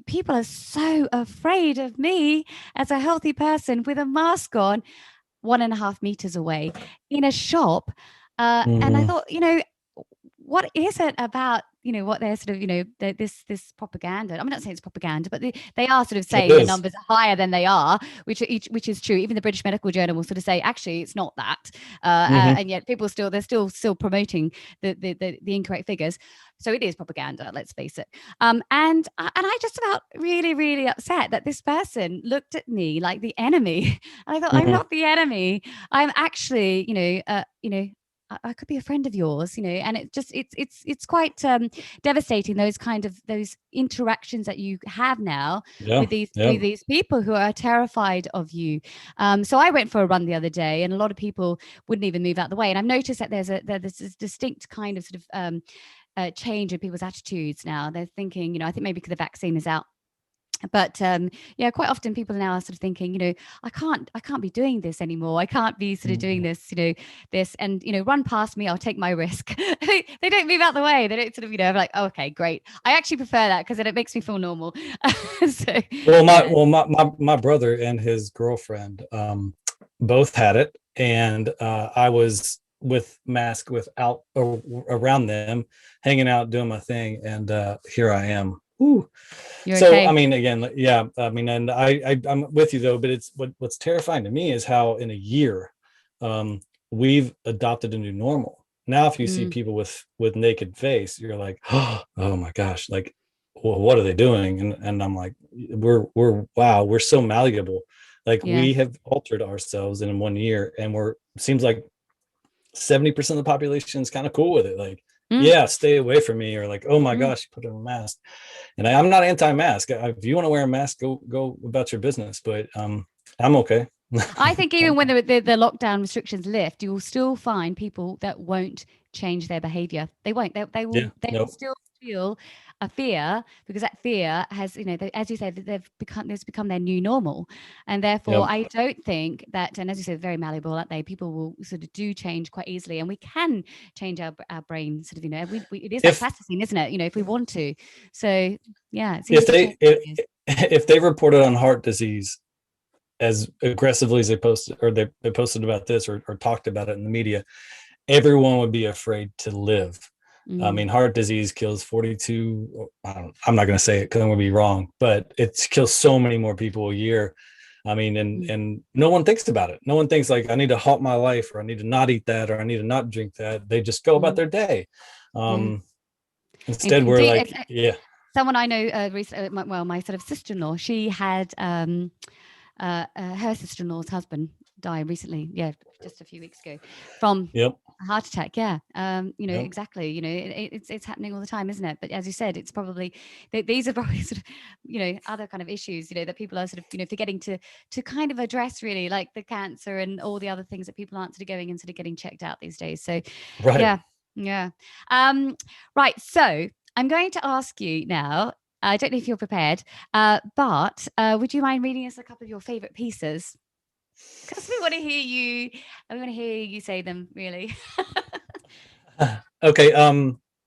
people are so afraid of me as a healthy person with a mask on 1.5 meters away in a shop. And I thought, what is it about, what they're sort of, this propaganda? I'm not saying it's propaganda, but they are sort of saying the numbers are higher than they are, which is true. Even the British Medical Journal will sort of say, actually, it's not that. And yet people they're still promoting the incorrect figures. So it is propaganda, let's face it. And I just felt really, really upset that this person looked at me like the enemy. And I thought, I'm not the enemy. I'm actually, I could be a friend of yours, and it's quite devastating, those interactions that you have now with these people who are terrified of you. So I went for a run the other day, and a lot of people wouldn't even move out the way. And I've noticed that there's this distinct kind of sort of change in people's attitudes now. They're thinking, I think maybe because the vaccine is out. But quite often people are now sort of thinking, I can't be doing this anymore. I can't be sort of doing this, this, and run past me. I'll take my risk. They don't move out the way. They don't sort of, like, oh, okay, great. I actually prefer that, because then it makes me feel normal. My brother and his girlfriend both had it, and I was with mask without around them, hanging out, doing my thing, and here I am. Ooh. So okay. I mean, again, and I'm with you though, but it's what's terrifying to me is how in a year we've adopted a new normal. Now if you see people with naked face, you're like, oh my gosh, like well, what are they doing? And I'm like, wow, we're so malleable. Like Yeah. we have altered ourselves in 1 year, and seems like 70% of the population is kind of cool with it. Like, Mm. yeah, stay away from me, or like, oh my Mm. gosh, put on a mask. And I'm not anti-mask. If you want to wear a mask, go about your business. But I'm okay. I think even when the lockdown restrictions lift, you will still find people that won't change their behavior. They won't. They Yeah, will. They will no, still feel a fear, because that fear has, as you said, there's become their new normal, and therefore yep. I don't think that. And as you said, very malleable, aren't they? People will sort of do change quite easily, and we can change our brain. Sort of, it is like If plasticine, isn't it? If we want to. So yeah, it's if easy to change. they if they reported on heart disease as aggressively as they posted, or they posted about this, or talked about it in the media, everyone would be afraid to live. I mean, heart disease kills 42. I'm not going to say it because I'm going to be wrong, but it kills so many more people a year. I mean, and no one thinks about it. No one thinks like, I need to halt my life, or I need to not eat that, or I need to not drink that. They just go about their day. Yeah. Instead, we're Indeed, like, yeah. Someone I know, recently, my sort of sister-in-law, she had her sister-in-law's husband die recently. Yeah, just a few weeks ago, from Yep. a heart attack. Yeah, Yep. exactly. It's happening all the time, isn't it? But as you said, it's probably these are probably sort of other kind of issues that people are sort of forgetting to kind of address, really, like the cancer and all the other things that people aren't sort of going and sort of getting checked out these days. So Right. yeah. Right. So I'm going to ask you now. I don't know if you're prepared, but would you mind reading us a couple of your favorite pieces? Because we want to hear you. We want to hear you say them, really. Okay.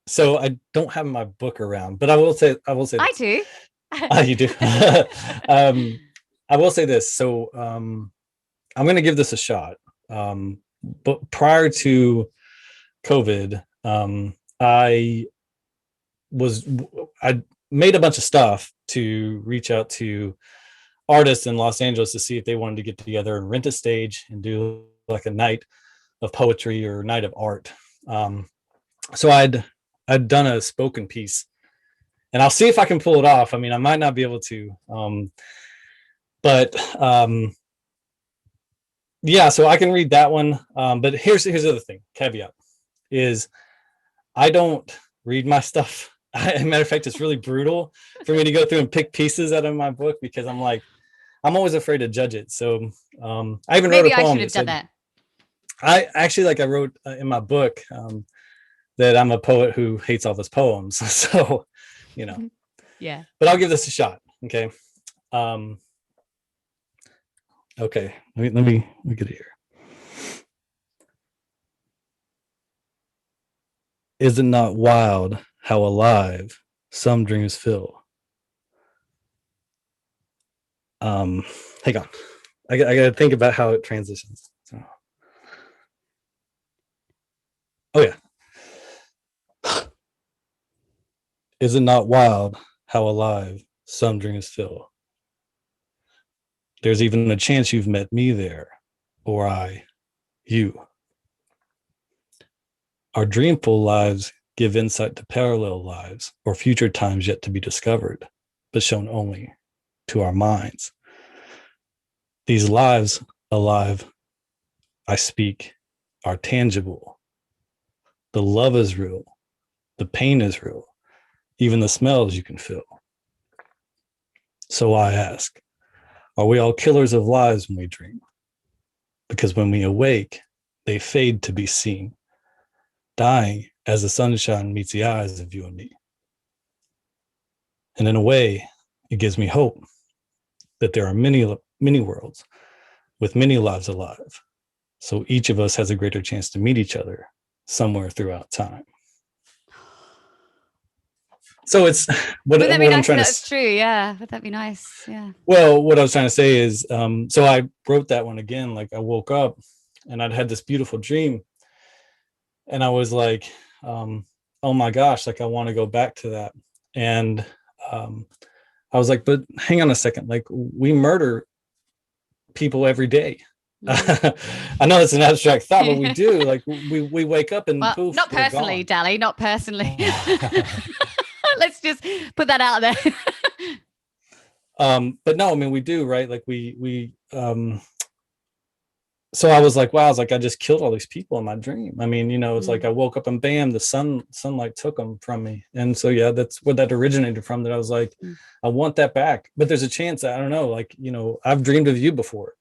So I don't have my book around, but I will say I this. do. You do. I will say this. So I'm going to give this a shot. But prior to COVID, I made a bunch of stuff to reach out to artists in Los Angeles to see if they wanted to get together and rent a stage and do like a night of poetry or night of art. So I'd done a spoken piece, and I'll see if I can pull it off. I mean, I might not be able to, but yeah. So I can read that one. But here's the other thing. Caveat is I don't read my stuff. As a matter of fact, it's really brutal for me to go through and pick pieces out of my book, because I'm always afraid to judge it. So I even wrote a Maybe I poem should have done that. I actually, I wrote in my book that I'm a poet who hates all his poems. So, Yeah. But I'll give this a shot. Okay. Okay. Let me get it here. Is it not wild how alive some dreams feel? Hang on. I got to think about how it transitions. So. Oh yeah. Is it not wild how alive some dreams feel? There's even a chance you've met me there, or I, you. Our dreamful lives give insight to parallel lives or future times yet to be discovered, but shown only to our minds. These lives alive, I speak, are tangible. The love is real. The pain is real. Even the smells you can feel. So I ask, are we all killers of lives when we dream? Because when we awake, they fade to be seen, dying as the sunshine meets the eyes of you and me. And in a way, it gives me hope that there are many, many worlds with many lives alive. So each of us has a greater chance to meet each other somewhere throughout time. So it's what Would that be I'm nice? trying to. That's true. Yeah. Would that be nice? Yeah. Well, what I was trying to say is, so I wrote that one again. Like I woke up and I'd had this beautiful dream, and I was like, oh my gosh, like I want to go back to that. And I was like, but hang on a second, like we murder people every day. I know it's an abstract thought, but we do. Like we wake up and Well, poof, not we're personally, gone. Dally, not personally. Let's just put that out there. But no, I mean, we do, right? Like so I was like, wow, I was like, I just killed all these people in my dream. I mean, it's like I woke up and bam, the sunlight took them from me. And so, yeah, that's where that originated from, that I was like, I want that back. But there's a chance, I don't know, like, I've dreamed of you before.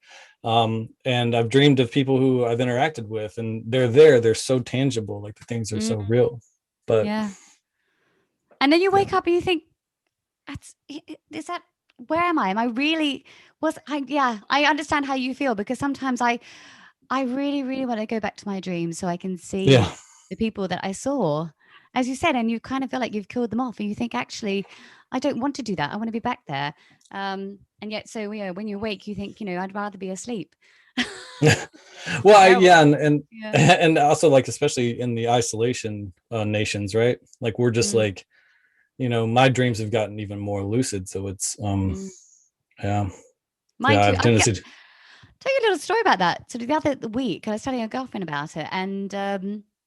And I've dreamed of people who I've interacted with, and they're so tangible, like the things are so real. But yeah. And then you wake up and you think, is that, where am I? Am I really, I understand how you feel, because sometimes I really, really want to go back to my dreams so I can see the people that I saw, as you said, and you kind of feel like you've killed them off, and you think, actually, I don't want to do that. I want to be back there. And yet, so, when you wake, you think, I'd rather be asleep. Well, and also, like, especially in the isolation nations, right? Like, we're just like, my dreams have gotten even more lucid. So it's, Mine too. I've Tell you a little story about that. So the other week, I was telling a girlfriend about it, and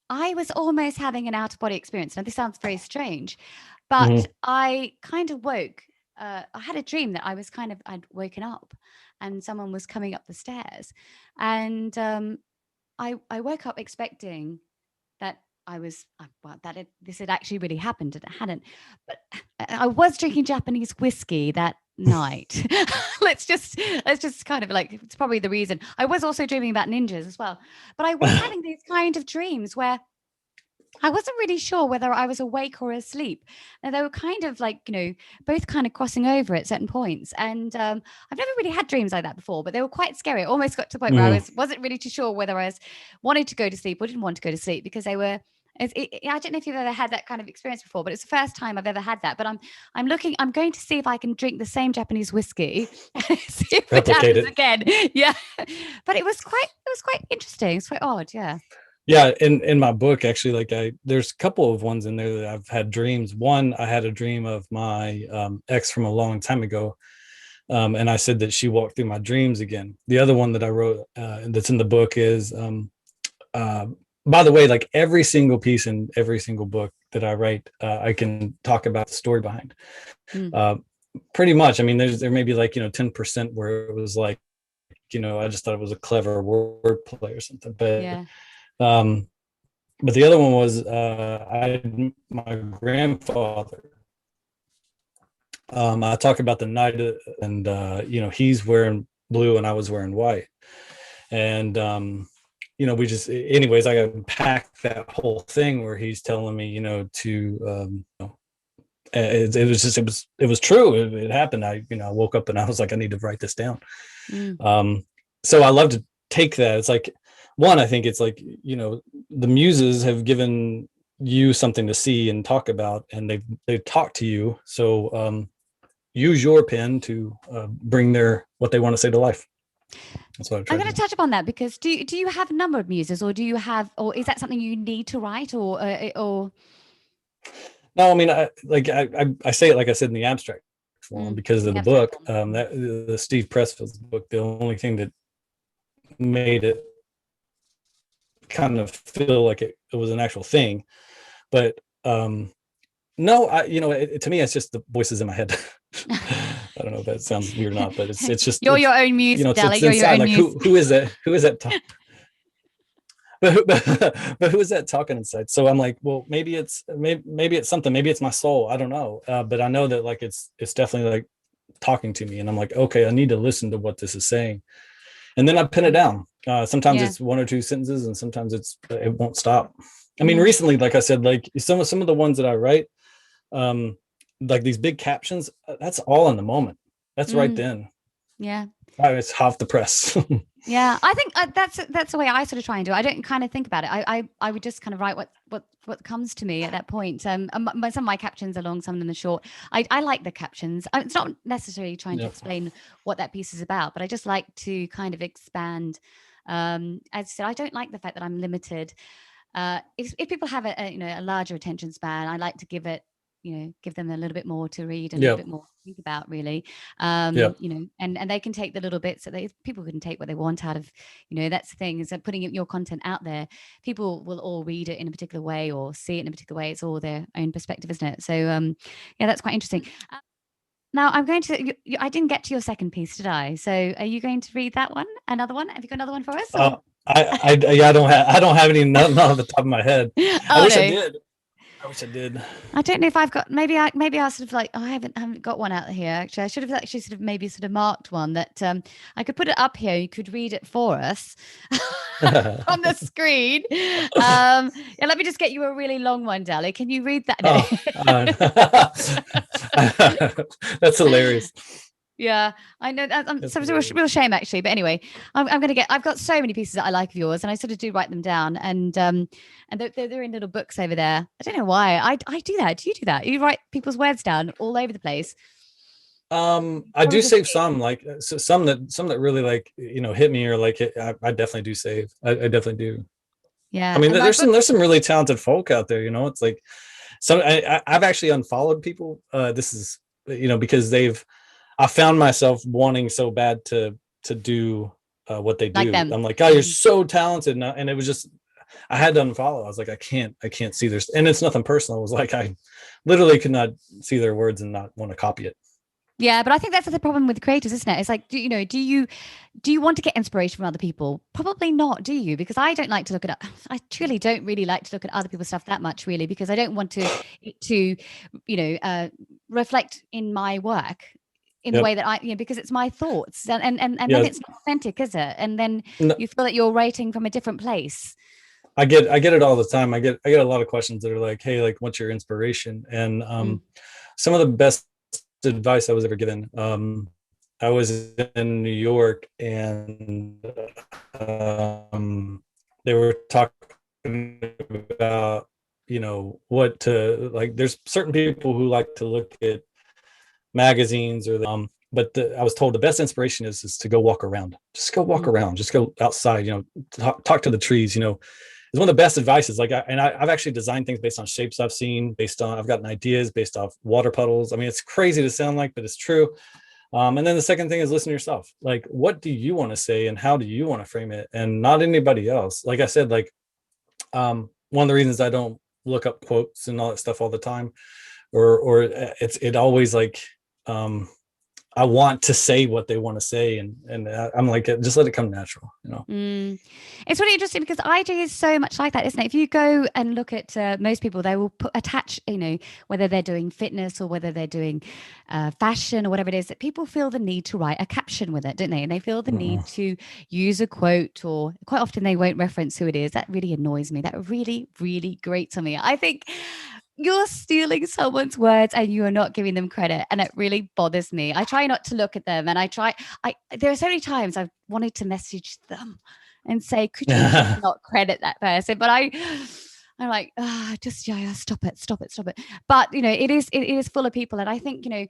I was almost having an out-of-body experience. Now, this sounds very strange, but I kind of woke. I had a dream that I'd woken up, and someone was coming up the stairs, and I woke up expecting that this had actually really happened, and it hadn't. But I was drinking Japanese whiskey that night. let's just kind of, like, it's probably the reason. I was also dreaming about ninjas as well, but I was having these kind of dreams where I wasn't really sure whether I was awake or asleep. And they were kind of like, both kind of crossing over at certain points. And I've never really had dreams like that before, but they were quite scary. It almost got to the point where I wasn't really too sure whether I was wanting to go to sleep or didn't want to go to sleep, because they were. I don't know if you've ever had that kind of experience before, but it's the first time I've ever had that. But I'm going to see if I can drink the same Japanese whiskey, see if it happens again. Yeah, but it was quite interesting. It's quite odd. Yeah. Yeah, in my book, actually, like, there's a couple of ones in there that I've had dreams. One, I had a dream of my ex from a long time ago, and I said that she walked through my dreams again. The other one that I wrote, that's in the book, is by the way, like, every single piece in every single book that I write, I can talk about the story behind. Pretty much. I mean, there may be like 10% where it was like, I just thought it was a clever wordplay or something, but but the other one was my grandfather. I talk about the night, and he's wearing blue and I was wearing white, and we just, anyways, I unpacked that whole thing where he's telling me, to it was true. It happened. I woke up and I was like, I need to write this down. So I love to take that. It's like, one, I think it's like, the muses have given you something to see and talk about, and they've talked to you. So use your pen to bring what they want to say to life. That's what I'm going to touch upon that, because do you have a number of muses, or is that something you need to write, or? No, I mean, I say it, like I said, in the abstract form, because of the book, that the Steve Pressfield's book. The only thing that made it kind of feel like it was an actual thing, but no, to me, it's just the voices in my head. I don't know if that sounds weird or not, but it's just, you're your own muse, Dally. You're your own like, muse. who is that? Who is that? But who is that talking inside? So I'm like, well, maybe it's something. Maybe it's my soul. I don't know. But I know that, like, it's definitely like talking to me, and I'm like, okay, I need to listen to what this is saying, and then I pin it down. Sometimes it's one or two sentences, and sometimes it won't stop. I mean, recently, like I said, like some of the ones that I write, like these big captions, that's all in the moment. That's right then. Yeah. It's half the press. Yeah, I think that's the way I sort of try and do it. I don't kind of think about it. I would just kind of write what comes to me at that point. Some of my captions are long, some of them are short. I like the captions. It's not necessarily trying to explain what that piece is about, but I just like to kind of expand. As I said, I don't like the fact that I'm limited. If people have a larger attention span, I like to give it give them a little bit more to read and a Yeah. little bit more to think about, really. Yeah. And they can take the little bits that people can take what they want out of, that's the thing, is that putting your content out there, people will all read it in a particular way or see it in a particular way. It's all their own perspective, isn't it? So yeah, that's quite interesting. Now I'm going to, I didn't get to your second piece, did I? So are you going to read that one? Another one? Have you got another one for us? I don't have any, nothing off the top of my head. I wish I did. I don't know if I've got, maybe I sort of like, I haven't got one out here. Actually, I should have actually sort of marked one that I could put it up here. You could read it for us on the screen. Yeah, let me just get you a really long one, Dali. Can you read that? That's hilarious. Yeah, I know. It's a real shame, actually. But anyway, I've got so many pieces that I like of yours, and I sort of do write them down, and they're in little books over there. I don't know why I do that. Do you do that? You write people's words down all over the place? I do save some, like some that really like hit me, or like I definitely do save. I definitely do. Yeah, I mean, there's some really talented folk out there. It's like I've actually unfollowed people. This is because I found myself wanting so bad to do what they do. Like I'm like, God, you're so talented, and it was just I had to unfollow. I was like, I can't see this, and it's nothing personal. It was like I literally could not see their words and not want to copy it. Yeah, but I think that's the problem with creators, isn't it? It's like, do you want to get inspiration from other people? Probably not, do you? Because I don't like to look at, I truly don't really like to look at other people's stuff that much, really, because I don't want to reflect in my work in the way that because it's my thoughts, and then it's not authentic, is it? And then you feel that you're writing from a different place. I get it all the time. I get a lot of questions that are like, hey, like, what's your inspiration? And some of the best advice I was ever given. I was in New York, and they were talking about what to like. There's certain people who like to look at magazines or but I was told the best inspiration is to go walk around. Just go walk around. Just go outside. Talk to the trees. It's one of the best advices. Like, I've actually designed things based on shapes I've seen, I've gotten ideas based off water puddles. I mean, it's crazy to sound like, but it's true. And then the second thing is listen to yourself. Like, what do you want to say and how do you want to frame it? And not anybody else. Like I said, like, one of the reasons I don't look up quotes and all that stuff all the time, or it always like, I want to say what they want to say, and I'm like, just let it come natural, It's really interesting because IG is so much like that, isn't it? If you go and look at most people, they will attach, whether they're doing fitness or whether they're doing fashion or whatever it is, that people feel the need to write a caption with it, don't they? And they feel the need to use a quote, or quite often they won't reference who it is. That really annoys me. That really, really grates on me. I think you're stealing someone's words and you are not giving them credit, and it really bothers me. I try not to look at them, and there are so many times I've wanted to message them and say, could you not credit that person? But I'm like, just stop it. But it is full of people, and I think the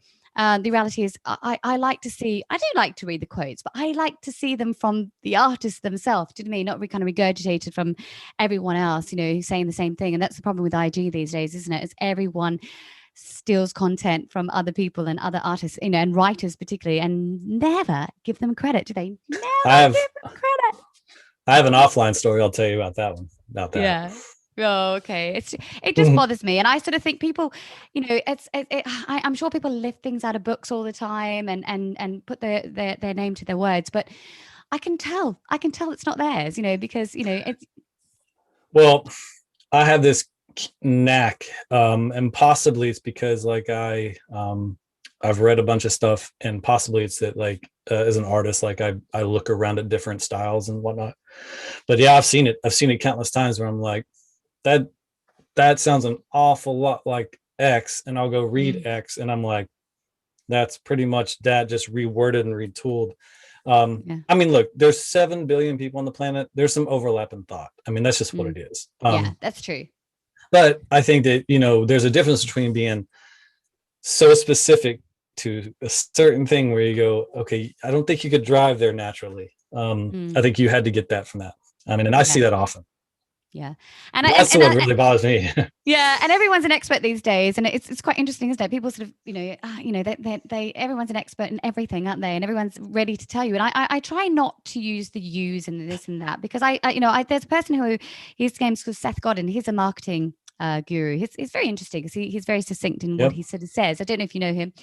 reality is I like to see. I do like to read the quotes, but I like to see them from the artists themselves. Didn't mean not kind of regurgitated from everyone else, saying the same thing. And that's the problem with IG these days, isn't it? It's everyone steals content from other people and other artists, and writers particularly, and never give them credit, do they? Never give them credit. I have an offline story. I'll tell you about that one. About that. Yeah. Oh, okay. It just bothers me, and I sort of think people, I'm sure people lift things out of books all the time and put their name to their words, but I can tell it's not theirs, because it's. Well, I have this knack, and possibly it's because like I've read a bunch of stuff, and possibly it's that like as an artist, like I look around at different styles and whatnot. But yeah, I've seen it countless times where I'm like, that sounds an awful lot like X, and I'll go read X, and I'm like, that's pretty much that, just reworded and retooled. I mean, look, there's 7 billion people on the planet. There's some overlap in thought. I mean, that's just what it is. Yeah, that's true. But I think that there's a difference between being so specific to a certain thing where you go, okay, I don't think you could drive there naturally. I think you had to get that from that. I mean, and I see that often. Yeah. That's what really bothers me. Yeah, and everyone's an expert these days, and it's quite interesting, isn't it? People sort of, they everyone's an expert in everything, aren't they? And everyone's ready to tell you. And I try not to use the yous and this and that, because there's a person who, his name's called Seth Godin. He's a marketing guru. He's very interesting because he's very succinct in what he sort of says. I don't know if you know him,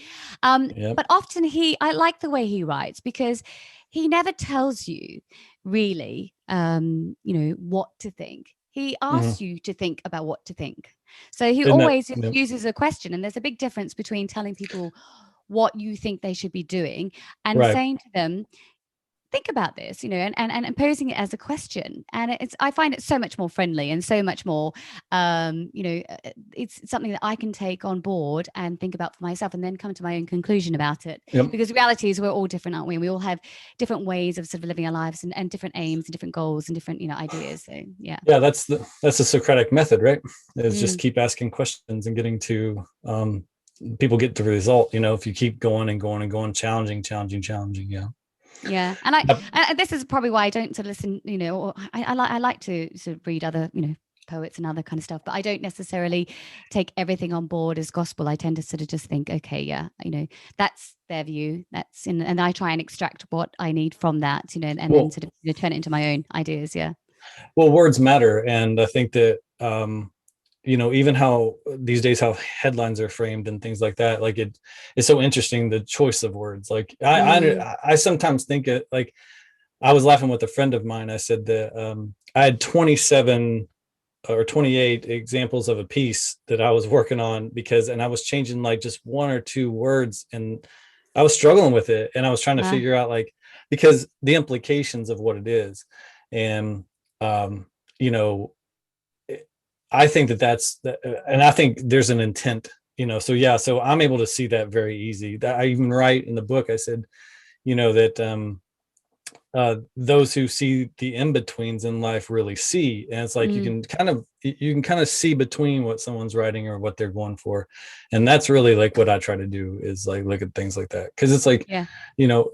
but often I like the way he writes, because he never tells you really, what to think. He asks you to think about what to think. So he always uses a question. And there's a big difference between telling people what you think they should be doing and saying to them, think about this, and posing it as a question. And I find it so much more friendly and so much more, it's something that I can take on board and think about for myself, and then come to my own conclusion about it. Because the reality is we're all different, aren't we? And we all have different ways of sort of living our lives, and different aims and different goals and different, ideas. So that's the Socratic method, right? Is just keep asking questions and getting to people get the result. If you keep going and going and going, challenging. Yeah, and this is probably why I don't sort of listen. I like to sort of read other, poets and other kind of stuff, but I don't necessarily take everything on board as gospel. I tend to sort of just think, okay, that's their view. And I try and extract what I need from that, and then sort of turn it into my own ideas. Yeah. Well, words matter, and I think that even how these days how headlines are framed and things like that, like it's so interesting, the choice of words. Like I sometimes think it, like I was laughing with a friend of mine. I said that I had 27 or 28 examples of a piece that I was working on, and I was changing like just one or two words, and I was struggling with it, and I was trying to figure out, like, because the implications of what it is. And I think that's, and I think there's an intent, so I'm able to see that very easy. That I even write in the book, I said, that those who see the in-betweens in life really see. And it's like, you can kind of see between what someone's writing or what they're going for. And that's really like what I try to do, is like look at things like that. Cause it's like,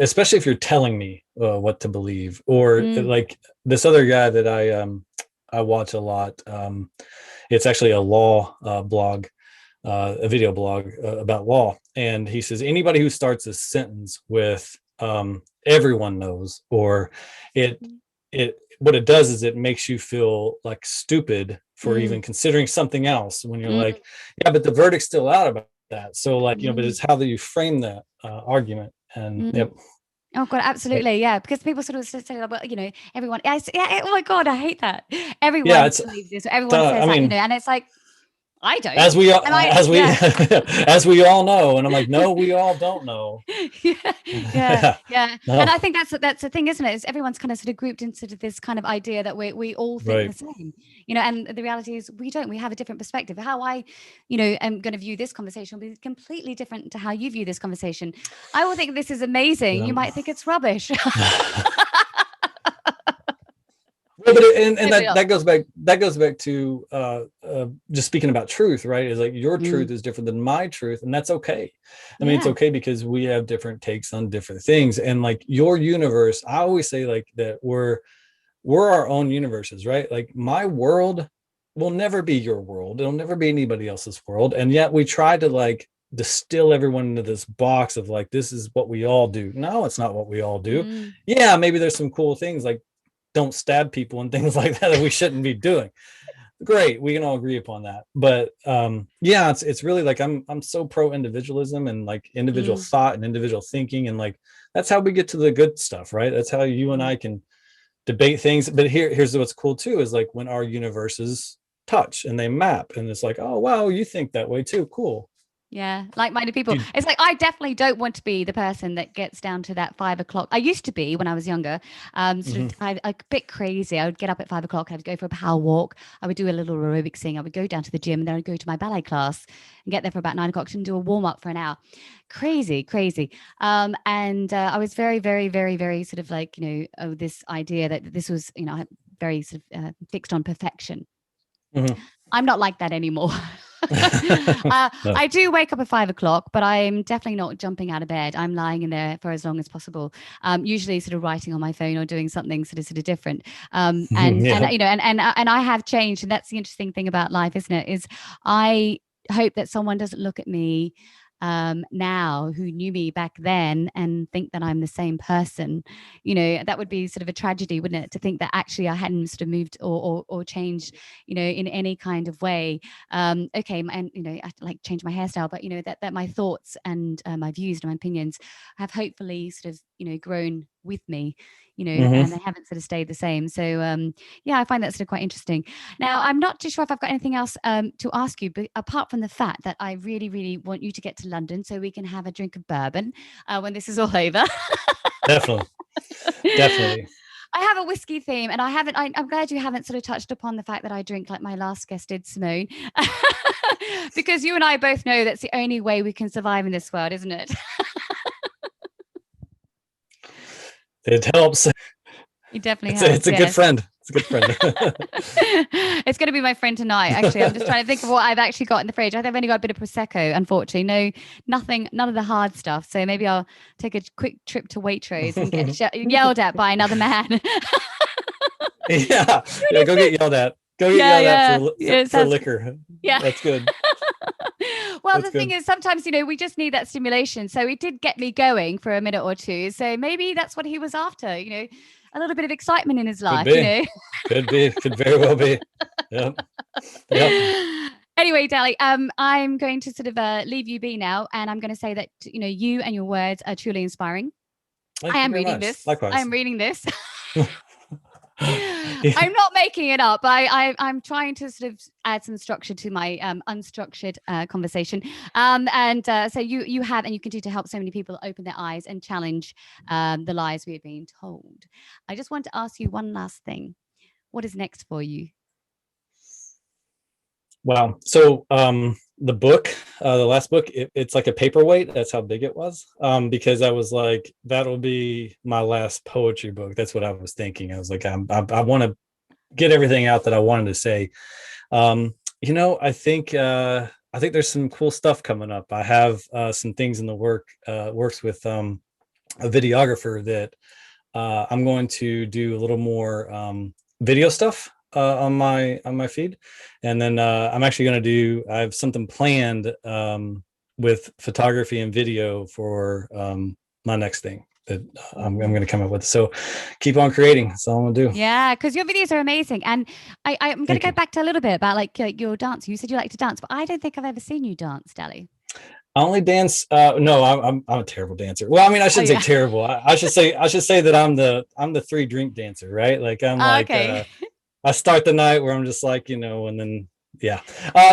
especially if you're telling me what to believe, or like this other guy that I watch a lot. It's actually a law blog, a video blog about law. And he says, anybody who starts a sentence with everyone knows, or what it does is it makes you feel like stupid for even considering something else, when you're like, yeah, but the verdict's still out about that. So like, but it's how that you frame that argument. And Oh God, absolutely, yeah. Because people sort of say, well, everyone. Oh my God, I hate that. Everyone believes this. Everyone says that, and it's like, I don't. As we as we all know, and I'm like, no, we all don't know. Yeah. No. And I think that's the thing, isn't it? Is everyone's kind of sort of grouped into this kind of idea that we all think the same, and the reality is we don't. We have a different perspective. How I, am going to view this conversation will be completely different to how you view this conversation. I will think this is amazing. You might think it's rubbish. Well, but that goes back to just speaking about truth, right? Is like your truth is different than my truth, and that's okay. I mean, it's okay, because we have different takes on different things. And like your universe, I always say like that we're our own universes, right? Like my world will never be your world. It'll never be anybody else's world. And yet we try to like distill everyone into this box of like, this is what we all do. No, it's not what we all do. Yeah, maybe there's some cool things like don't stab people and things like that we shouldn't be doing. Great, we can all agree upon that. But it's really like I'm so pro individualism and like individual thought and individual thinking, and like that's how we get to the good stuff, right? That's how you and I can debate things. But here's what's cool too, is like when our universes touch and they map, and it's like, oh wow, you think that way too, cool. Yeah, like-minded people. It's like, I definitely don't want to be the person that gets down to that 5 o'clock. I used to be when I was younger, a bit crazy. I would get up at 5 o'clock. I would go for a power walk. I would do a little aerobics thing. I would go down to the gym, and then I'd go to my ballet class and get there for about 9 o'clock and do a warm up for an hour. Crazy. And I was very, very, very, very sort of like, this idea that this was, very sort of fixed on perfection. I'm not like that anymore. No. I do wake up at 5 o'clock, but I'm definitely not jumping out of bed. I'm lying in there for as long as possible. Usually sort of writing on my phone or doing something sort of different. Yeah. And you know, and I have changed, and that's the interesting thing about life, isn't it? Is I hope that someone doesn't look at me now who knew me back then and think that I'm the same person. You know, that would be sort of a tragedy, wouldn't it, to think that actually I hadn't sort of moved or changed, you know, in any kind of way. Okay, and you know, I like change my hairstyle, but you know that my thoughts and my views and my opinions have hopefully sort of, you know, grown with me, you know, Hmm. and they haven't sort of stayed the same. So yeah, I find that sort of quite interesting. Now, I'm not too sure if I've got anything else to ask you, but apart from the fact that I really, really want you to get to London so we can have a drink of bourbon when this is all over. Definitely. Definitely. I have a whiskey theme, and I'm glad you haven't sort of touched upon the fact that I drink like my last guest did, Simone, because you and I both know that's the only way we can survive in this world, isn't it? It helps. You definitely It's helps, a good yes. friend. It's a good friend. It's going to be my friend tonight. Actually, I'm just trying to think of what I've actually got in the fridge. I think I've only got a bit of prosecco, unfortunately. No, nothing, none of the hard stuff. So maybe I'll take a quick trip to Waitrose and get yelled at by another man. Yeah. Yeah. Go get yelled at. Go get Yeah, yelled at yeah, yeah. for liquor. Yeah. That's good. Well, That's the thing good. is, sometimes, you know, we just need that stimulation. So it did get me going for a minute or two. So maybe that's what he was after, you know, a little bit of excitement in his Could life, you be. know. Could be. Could very well be. Yep. Yep. Anyway, Dali, I'm going to sort of leave you be now, and I'm going to say that, you know, you and your words are truly inspiring. I Thank you am very reading much. this. I Likewise. am reading this. Yeah. I'm not making it up. I'm trying to sort of add some structure to my unstructured conversation. So you have, and you continue to help so many people open their eyes and challenge the lies we have been told. I just want to ask you one last thing. What is next for you? Wow. So the book, the last book, it's like a paperweight. That's how big it was. Because I was like, that'll be my last poetry book. That's what I was thinking. I was like, I want to get everything out that I wanted to say. You know, I think there's some cool stuff coming up. I have some things in the works with a videographer that I'm going to do a little more video stuff on my feed, and then I'm actually going to do. I have something planned with photography and video for my next thing that I'm going to come up with. So keep on creating. That's all I'm going to do. Yeah, because your videos are amazing. And I'm going to Thank go you. back to a little bit about like your dance. You said you like to dance, but I don't think I've ever seen you dance, Dali. I only dance. No, I'm a terrible dancer. Well, I mean, I Oh, shouldn't say yeah. terrible. I should say that I'm the 3 drink dancer, right? Like I'm like Okay. I start the night where I'm just like, you know, and then yeah.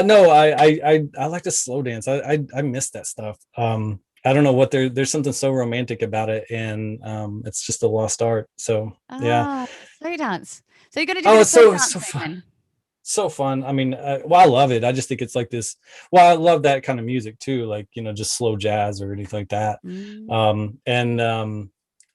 No, I like to slow dance. I miss that stuff. I don't know what there's something so romantic about it, and it's just a lost art. So yeah. Ah, slow dance. So you're going to do a Oh, bit of it's slow so dancing fun. then? So fun. I mean, well, I love it. I just think it's like this. Well, I love that kind of music too, like, you know, just slow jazz or anything like that. Mm. And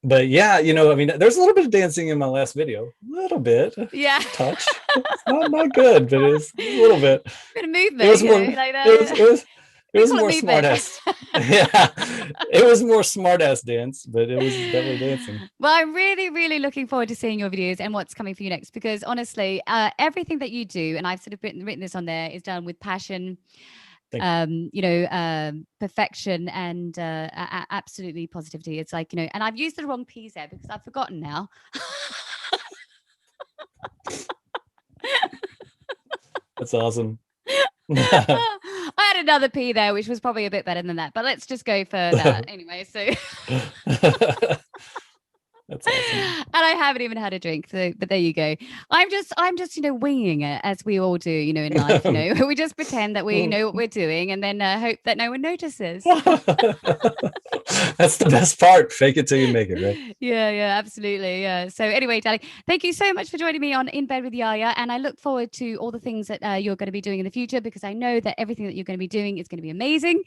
but yeah, you know, I mean, there's a little bit of dancing in my last video, a little bit, Yeah. just a touch. It's not good, but it's a little bit. Bit of It movement, was you more. know, like It was. that. It was. It We was call it more movement. smartass. Yeah, it was more smartass dance, but it was definitely dancing. Well, I'm really, really looking forward to seeing your videos and what's coming for you next, because honestly, everything that you do, and I've sort of written this on there, is done with passion, Thank you. you know, perfection, and absolutely positivity. It's like, you know, and I've used the wrong P's there because I've forgotten now. That's awesome. I had another P there, which was probably a bit better than that, but let's just go for that anyway. So, That's awesome. and I haven't even had a drink. So, but there you go. I'm just, you know, winging it as we all do, you know, in life. You know, we just pretend that we know what we're doing, and then hope that no one notices. That's the best part. Fake it till you make it, right? Yeah, yeah, absolutely. Yeah. So anyway, Dali, thank you so much for joining me on In Bed with Yaya. And I look forward to all the things that you're going to be doing in the future, because I know that everything that you're going to be doing is going to be amazing.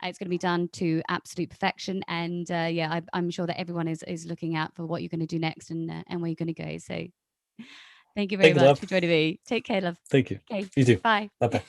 It's going to be done to absolute perfection. And yeah, I'm sure that everyone is looking out for what you're going to do next, and where you're going to go. So thank you very Thank you, much love. for joining me. Take care, love. Thank you. Okay. You too. Bye. Bye bye.